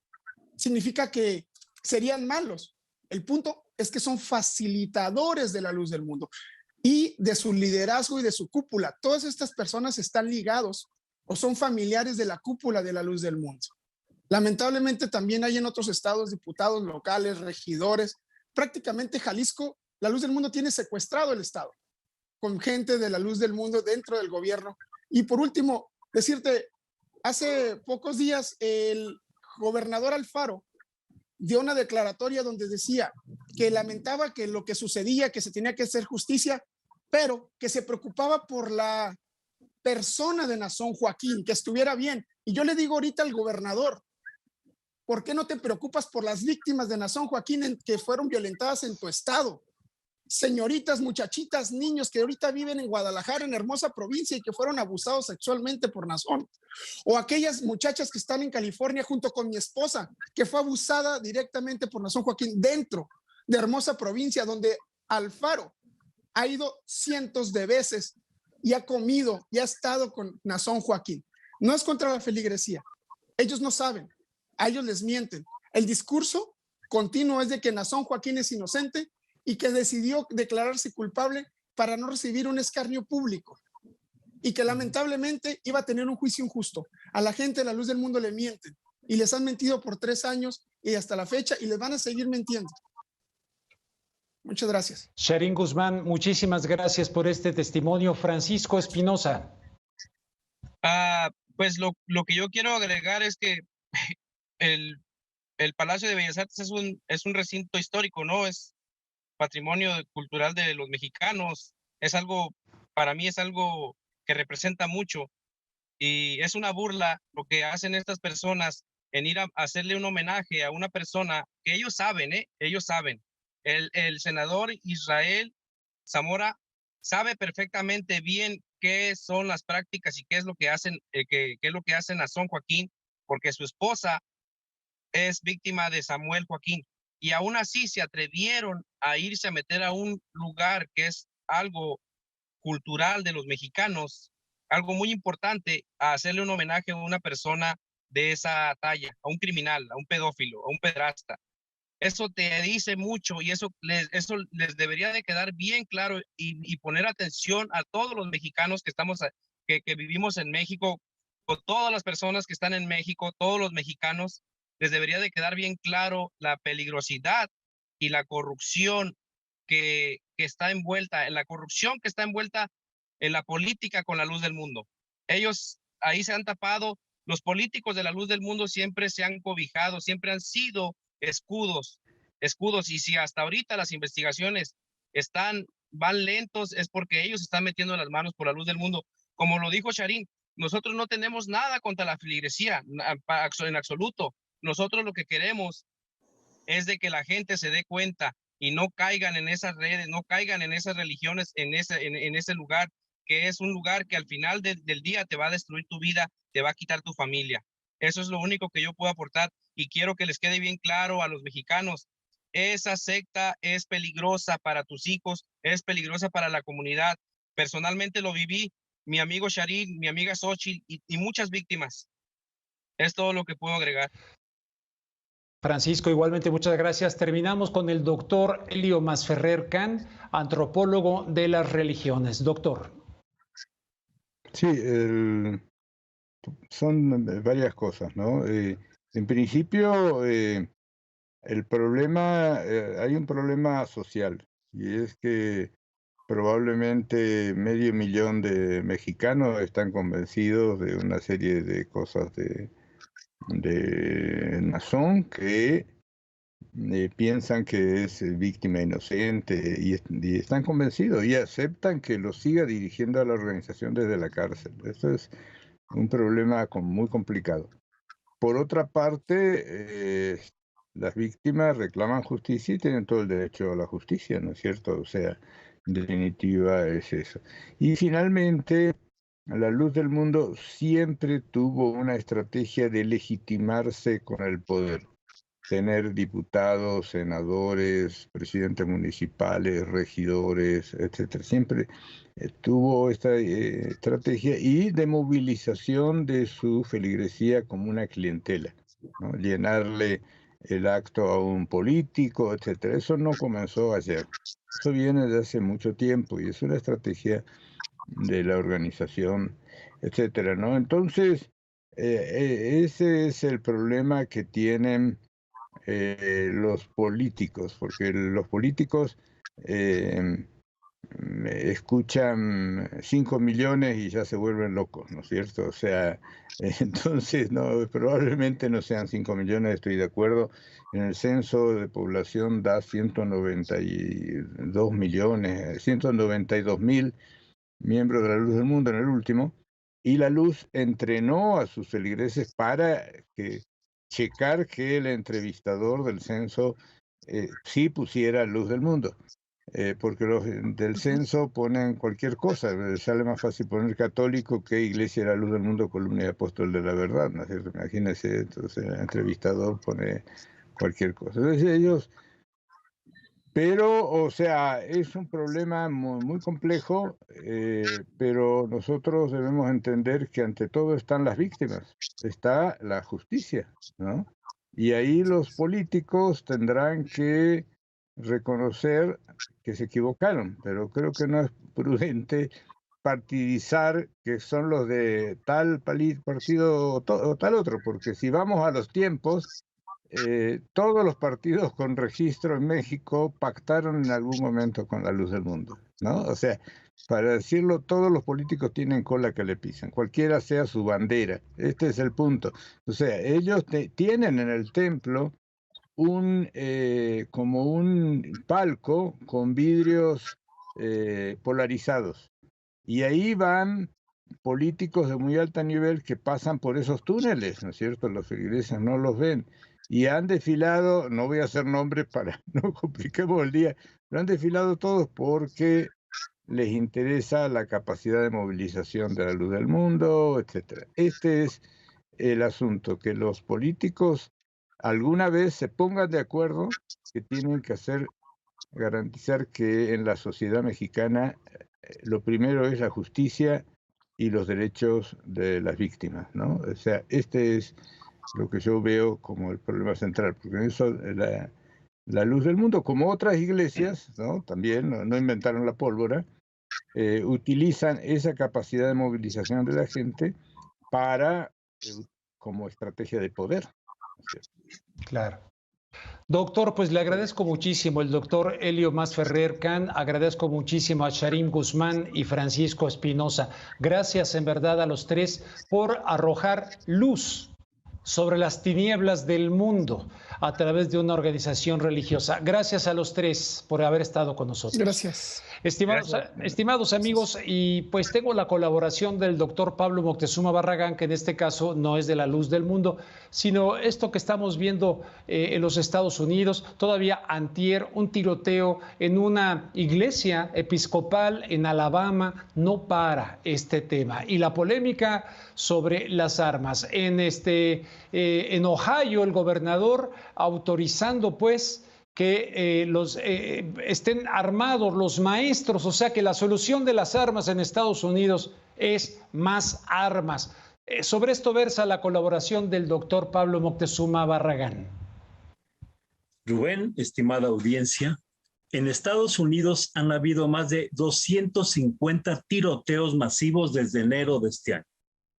significa que serían malos. El punto es que son facilitadores de la Luz del Mundo y de su liderazgo y de su cúpula. Todas estas personas están ligados o son familiares de la cúpula de la Luz del Mundo. Lamentablemente también hay en otros estados diputados locales, regidores. Prácticamente Jalisco, la Luz del Mundo tiene secuestrado el estado con gente de la Luz del Mundo dentro del gobierno. Y por último, decirte, hace pocos días el gobernador Alfaro dio una declaratoria donde decía que lamentaba que lo que sucedía, que se tenía que hacer justicia, pero que se preocupaba por la persona de Nazón Joaquín, que estuviera bien. Y yo le digo ahorita al gobernador, ¿por qué no te preocupas por las víctimas de Nazón Joaquín que fueron violentadas en tu estado? Señoritas, muchachitas, niños que ahorita viven en Guadalajara, en hermosa provincia, y que fueron abusados sexualmente por Nazón. O aquellas muchachas que están en California junto con mi esposa, que fue abusada directamente por Nazón Joaquín dentro de hermosa provincia, donde Alfaro ha ido cientos de veces y ha comido y ha estado con Nazón Joaquín. No es contra la feligresía. Ellos no saben. A ellos les mienten. El discurso continuo es de que Nazón Joaquín es inocente y que decidió declararse culpable para no recibir un escarnio público y que lamentablemente iba a tener un juicio injusto. A la gente de la Luz del Mundo le mienten y les han mentido por 3 años y hasta la fecha y les van a seguir mintiendo. Muchas gracias. Sharim Guzmán, muchísimas gracias por este testimonio. Francisco Espinosa. Pues lo que yo quiero agregar es que el Palacio de Bellas Artes es un recinto histórico, ¿no? Es patrimonio cultural de los mexicanos. Es algo, para mí es algo que representa mucho y es una burla lo que hacen estas personas en ir a hacerle un homenaje a una persona que ellos saben, ellos saben. El senador Israel Zamora sabe perfectamente bien qué son las prácticas y qué es lo que hacen, qué es lo que hacen Nazón Joaquín, porque su esposa es víctima de Samuel Joaquín. Y aún así se atrevieron a irse a meter a un lugar que es algo cultural de los mexicanos, algo muy importante, a hacerle un homenaje a una persona de esa talla, a un criminal, a un pedófilo, a un pedrasta. Eso te dice mucho y eso les debería de quedar bien claro y poner atención a todos los mexicanos que vivimos en México, con todas las personas que están en México, todos los mexicanos. Les debería de quedar bien claro la peligrosidad y la corrupción que está envuelta, en la corrupción que está envuelta en la política con la Luz del Mundo. Ellos ahí se han tapado, los políticos de la Luz del Mundo siempre se han cobijado, siempre han sido escudos escudos. Y si hasta ahorita las investigaciones van lentos, es porque ellos están metiendo las manos por la luz del mundo. Como lo dijo Sharim, nosotros no tenemos nada contra la feligresía, en absoluto. Nosotros lo que queremos es de que la gente se dé cuenta y no caigan en esas redes, no caigan en esas religiones, en ese lugar, que es un lugar que al final del día te va a destruir tu vida, te va a quitar tu familia. Eso es lo único que yo puedo aportar, y quiero que les quede bien claro a los mexicanos: esa secta es peligrosa para tus hijos, es peligrosa para la comunidad. Personalmente lo viví, mi amigo Sharim, mi amiga Xochitl y muchas víctimas. Es todo lo que puedo agregar. Francisco, igualmente muchas gracias. Terminamos con el doctor Elio Masferrer Can, antropólogo de las religiones. Doctor. Sí, son varias cosas, ¿no? En principio, el problema, hay un problema social, y es que probablemente 500,000 de mexicanos están convencidos de una serie de cosas de Nazón, que piensan que es víctima inocente, y están convencidos y aceptan que lo siga dirigiendo a la organización desde la cárcel. Eso es un problema muy complicado. Por otra parte, las víctimas reclaman justicia y tienen todo el derecho a la justicia, ¿no es cierto? O sea, en definitiva es eso. Y finalmente, la luz del mundo siempre tuvo una estrategia de legitimarse con el poder. Tener diputados, senadores, presidentes municipales, regidores, etcétera. Siempre tuvo esta estrategia, y de movilización de su feligresía como una clientela, ¿no? Llenarle el acto a un político, etcétera. Eso no comenzó ayer. Eso viene de hace mucho tiempo y es una estrategia de la organización, etcétera, ¿no? Entonces, ese es el problema que tienen los políticos, porque los políticos escuchan 5 millones y ya se vuelven locos, ¿no es cierto? O sea, entonces no, probablemente no sean 5 millones, estoy de acuerdo. En el censo de población da 192 millones, 192,000 miembros de la Luz del Mundo en el último, y la Luz entrenó a sus feligreses para checar que el entrevistador del censo sí pusiera Luz del Mundo, porque los del censo ponen cualquier cosa. Sale más fácil poner católico que Iglesia de la Luz del Mundo, columna y apóstol de la verdad, ¿no es cierto? Imagínense, entonces el entrevistador pone cualquier cosa. Entonces ellos... Pero, o sea, es un problema muy, muy complejo, pero nosotros debemos entender que ante todo están las víctimas, está la justicia, ¿no? Y ahí los políticos tendrán que reconocer que se equivocaron, pero creo que no es prudente partidizar que son los de tal partido o tal otro, porque si vamos a los tiempos... todos los partidos con registro en México pactaron en algún momento con la Luz del Mundo, ¿no? O sea, para decirlo, todos los políticos tienen cola que le pisan, cualquiera sea su bandera. Este es el punto. O sea, ellos tienen en el templo como un palco con vidrios polarizados, y ahí van políticos de muy alto nivel que pasan por esos túneles, ¿no es cierto? Los feligreses no los ven. Y han desfilado, no voy a hacer nombres para no compliquemos el día, pero han desfilado todos porque les interesa la capacidad de movilización de la Luz del Mundo, etcétera. Este es el asunto, que los políticos alguna vez se pongan de acuerdo que tienen que garantizar que en la sociedad mexicana lo primero es la justicia y los derechos de las víctimas, ¿no? O sea, este es lo que yo veo como el problema central, porque en eso la Luz del Mundo, como otras iglesias, ¿no? También no inventaron la pólvora, utilizan esa capacidad de movilización de la gente como estrategia de poder. Claro. Doctor, pues le agradezco muchísimo, el doctor Elio Masferrer Can, agradezco muchísimo a Sharim Guzmán y Francisco Espinosa. Gracias en verdad a los tres por arrojar luz sobre las tinieblas del mundo a través de una organización religiosa. Gracias a los tres por haber estado con nosotros. Gracias. Estimados amigos, y pues tengo la colaboración del doctor Pablo Moctezuma Barragán, que en este caso no es de la Luz del Mundo, sino esto que estamos viendo en los Estados Unidos. Todavía antier, un tiroteo en una iglesia episcopal en Alabama. No para este tema. Y la polémica sobre las armas. En Ohio, el gobernador autorizando pues que estén armados los maestros, o sea que la solución de las armas en Estados Unidos es más armas. Sobre esto versa la colaboración del doctor Pablo Moctezuma Barragán. Rubén, estimada audiencia, en Estados Unidos han habido más de 250 tiroteos masivos desde enero de este año.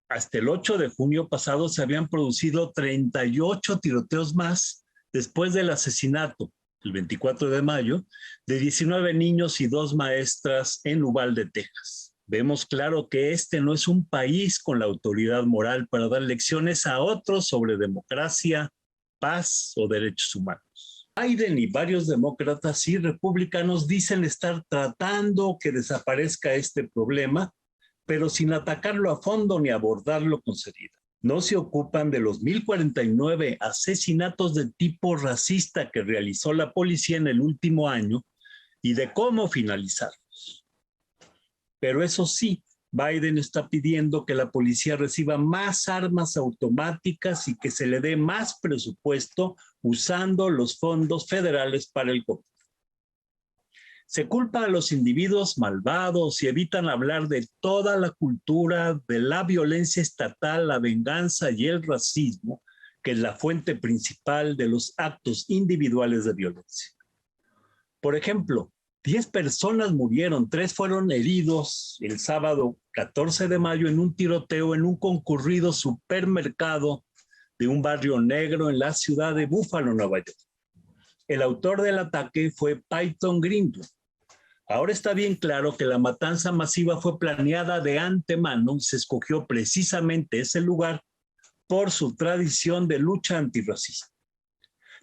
Hasta el 8 de junio pasado se habían producido 38 tiroteos más después del asesinato, el 24 de mayo, de 19 niños y 2 maestras en Uvalde, Texas. Vemos claro que este no es un país con la autoridad moral para dar lecciones a otros sobre democracia, paz o derechos humanos. Biden y varios demócratas y republicanos dicen estar tratando que desaparezca este problema, pero sin atacarlo a fondo ni abordarlo con seriedad. No se ocupan de los 1,049 asesinatos de tipo racista que realizó la policía en el último año y de cómo finalizarlos. Pero eso sí, Biden está pidiendo que la policía reciba más armas automáticas y que se le dé más presupuesto usando los fondos federales para el gobierno. Se culpa a los individuos malvados y evitan hablar de toda la cultura de la violencia estatal, la venganza y el racismo, que es la fuente principal de los actos individuales de violencia. Por ejemplo, 10 personas murieron, 3 fueron heridos el sábado 14 de mayo en un tiroteo en un concurrido supermercado de un barrio negro en la ciudad de Buffalo, Nueva York. El autor del ataque fue Payton Greenwood. Ahora está bien claro que la matanza masiva fue planeada de antemano y se escogió precisamente ese lugar por su tradición de lucha antirracista.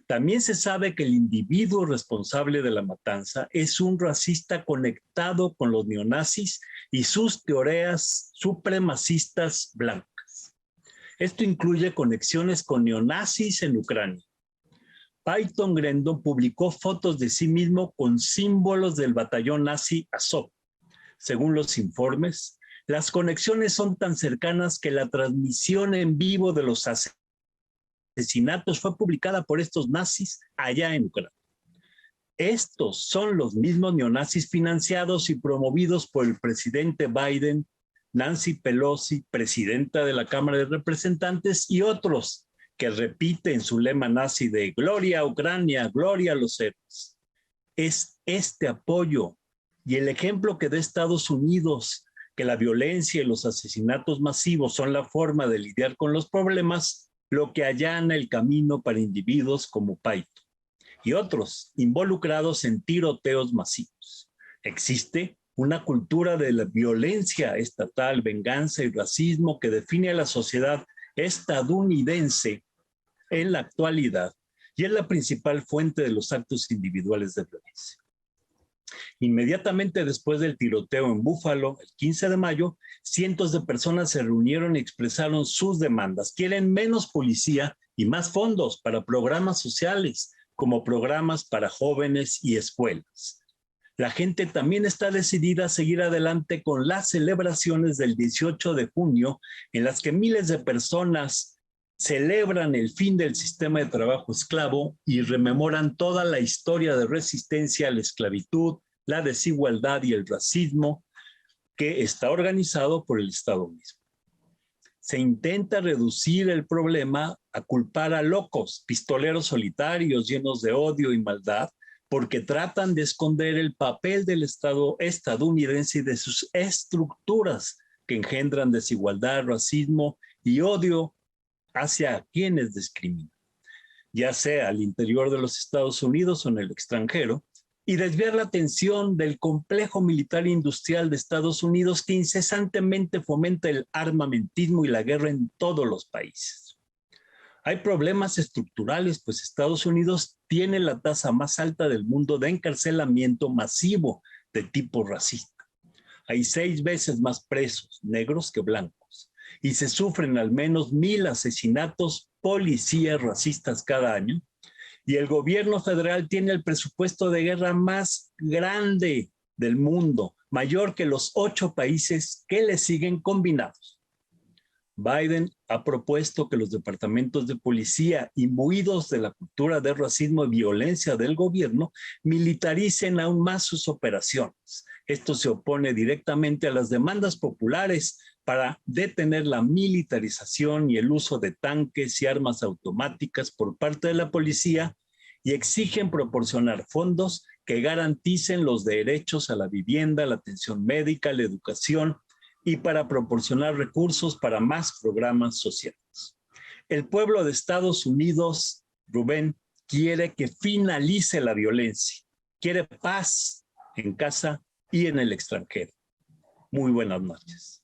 También se sabe que el individuo responsable de la matanza es un racista conectado con los neonazis y sus teorías supremacistas blancas. Esto incluye conexiones con neonazis en Ucrania. Payton Grendon publicó fotos de sí mismo con símbolos del batallón nazi Azov. Según los informes, las conexiones son tan cercanas que la transmisión en vivo de los asesinatos fue publicada por estos nazis allá en Ucrania. Estos son los mismos neonazis financiados y promovidos por el presidente Biden, Nancy Pelosi, presidenta de la Cámara de Representantes, y otros que repiten su lema nazi de gloria a Ucrania, gloria a los héroes. Es este apoyo y el ejemplo que da Estados Unidos, que la violencia y los asesinatos masivos son la forma de lidiar con los problemas, lo que allana el camino para individuos como Payton y otros involucrados en tiroteos masivos. Existe una cultura de la violencia estatal, venganza y racismo que define a la sociedad estadounidense en la actualidad y es la principal fuente de los actos individuales de violencia. Inmediatamente después del tiroteo en Buffalo, el 15 de mayo, cientos de personas se reunieron y expresaron sus demandas. Quieren menos policía y más fondos para programas sociales, como programas para jóvenes y escuelas. La gente también está decidida a seguir adelante con las celebraciones del 18 de junio, en las que miles de personas celebran el fin del sistema de trabajo esclavo y rememoran toda la historia de resistencia a la esclavitud, la desigualdad y el racismo que está organizado por el Estado mismo. Se intenta reducir el problema a culpar a locos, pistoleros solitarios llenos de odio y maldad, porque tratan de esconder el papel del Estado estadounidense y de sus estructuras que engendran desigualdad, racismo y odio hacia quienes discriminan, ya sea al interior de los Estados Unidos o en el extranjero, y desviar la atención del complejo militar e industrial de Estados Unidos que incesantemente fomenta el armamentismo y la guerra en todos los países. Hay problemas estructurales, pues Estados Unidos tiene la tasa más alta del mundo de encarcelamiento masivo de tipo racista. Hay 6 veces más presos negros que blancos y se sufren al menos 1,000 asesinatos policías racistas cada año. Y el gobierno federal tiene el presupuesto de guerra más grande del mundo, mayor que los 8 países que le siguen combinados. Biden ha propuesto que los departamentos de policía, imbuidos de la cultura de racismo y violencia del gobierno, militaricen aún más sus operaciones. Esto se opone directamente a las demandas populares para detener la militarización y el uso de tanques y armas automáticas por parte de la policía y exigen proporcionar fondos que garanticen los derechos a la vivienda, la atención médica, la educación y para proporcionar recursos para más programas sociales. El pueblo de Estados Unidos, Rubén, quiere que finalice la violencia, quiere paz en casa y en el extranjero. Muy buenas noches.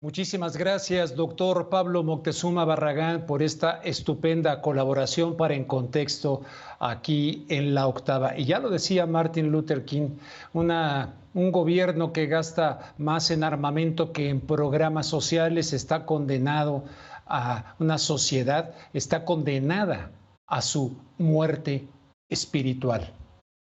Muchísimas gracias, doctor Pablo Moctezuma Barragán, por esta estupenda colaboración para En Contexto aquí en La Octava. Y ya lo decía Martin Luther King, un gobierno que gasta más en armamento que en programas sociales está condenado a una sociedad, está condenada a su muerte espiritual.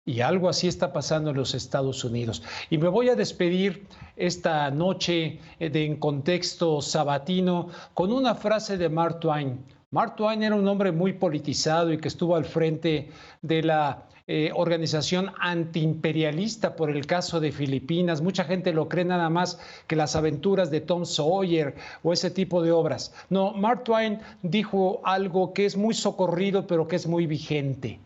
Y algo así está pasando en los Estados Unidos. Y me voy a despedir esta noche de En Contexto sabatino con una frase de Mark Twain. Mark Twain era un hombre muy politizado y que estuvo al frente de la organización antiimperialista por el caso de Filipinas. Mucha gente lo cree nada más que las aventuras de Tom Sawyer o ese tipo de obras. No, Mark Twain dijo algo que es muy socorrido, pero que es muy vigente.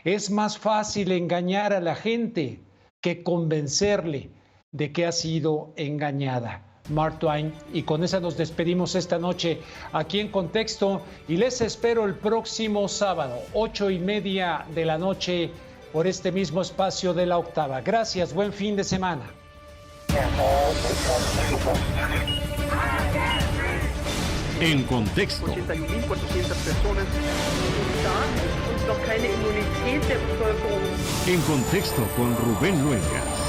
Es más fácil engañar a la gente que convencerle de que ha sido engañada. Mark Twain. Y con esa nos despedimos esta noche aquí En Contexto y les espero el próximo sábado, 8:30 de la noche, por este mismo espacio de La Octava. Gracias, buen fin de semana. En Contexto. 81.400 personas. En Contexto con Rubén Luengas.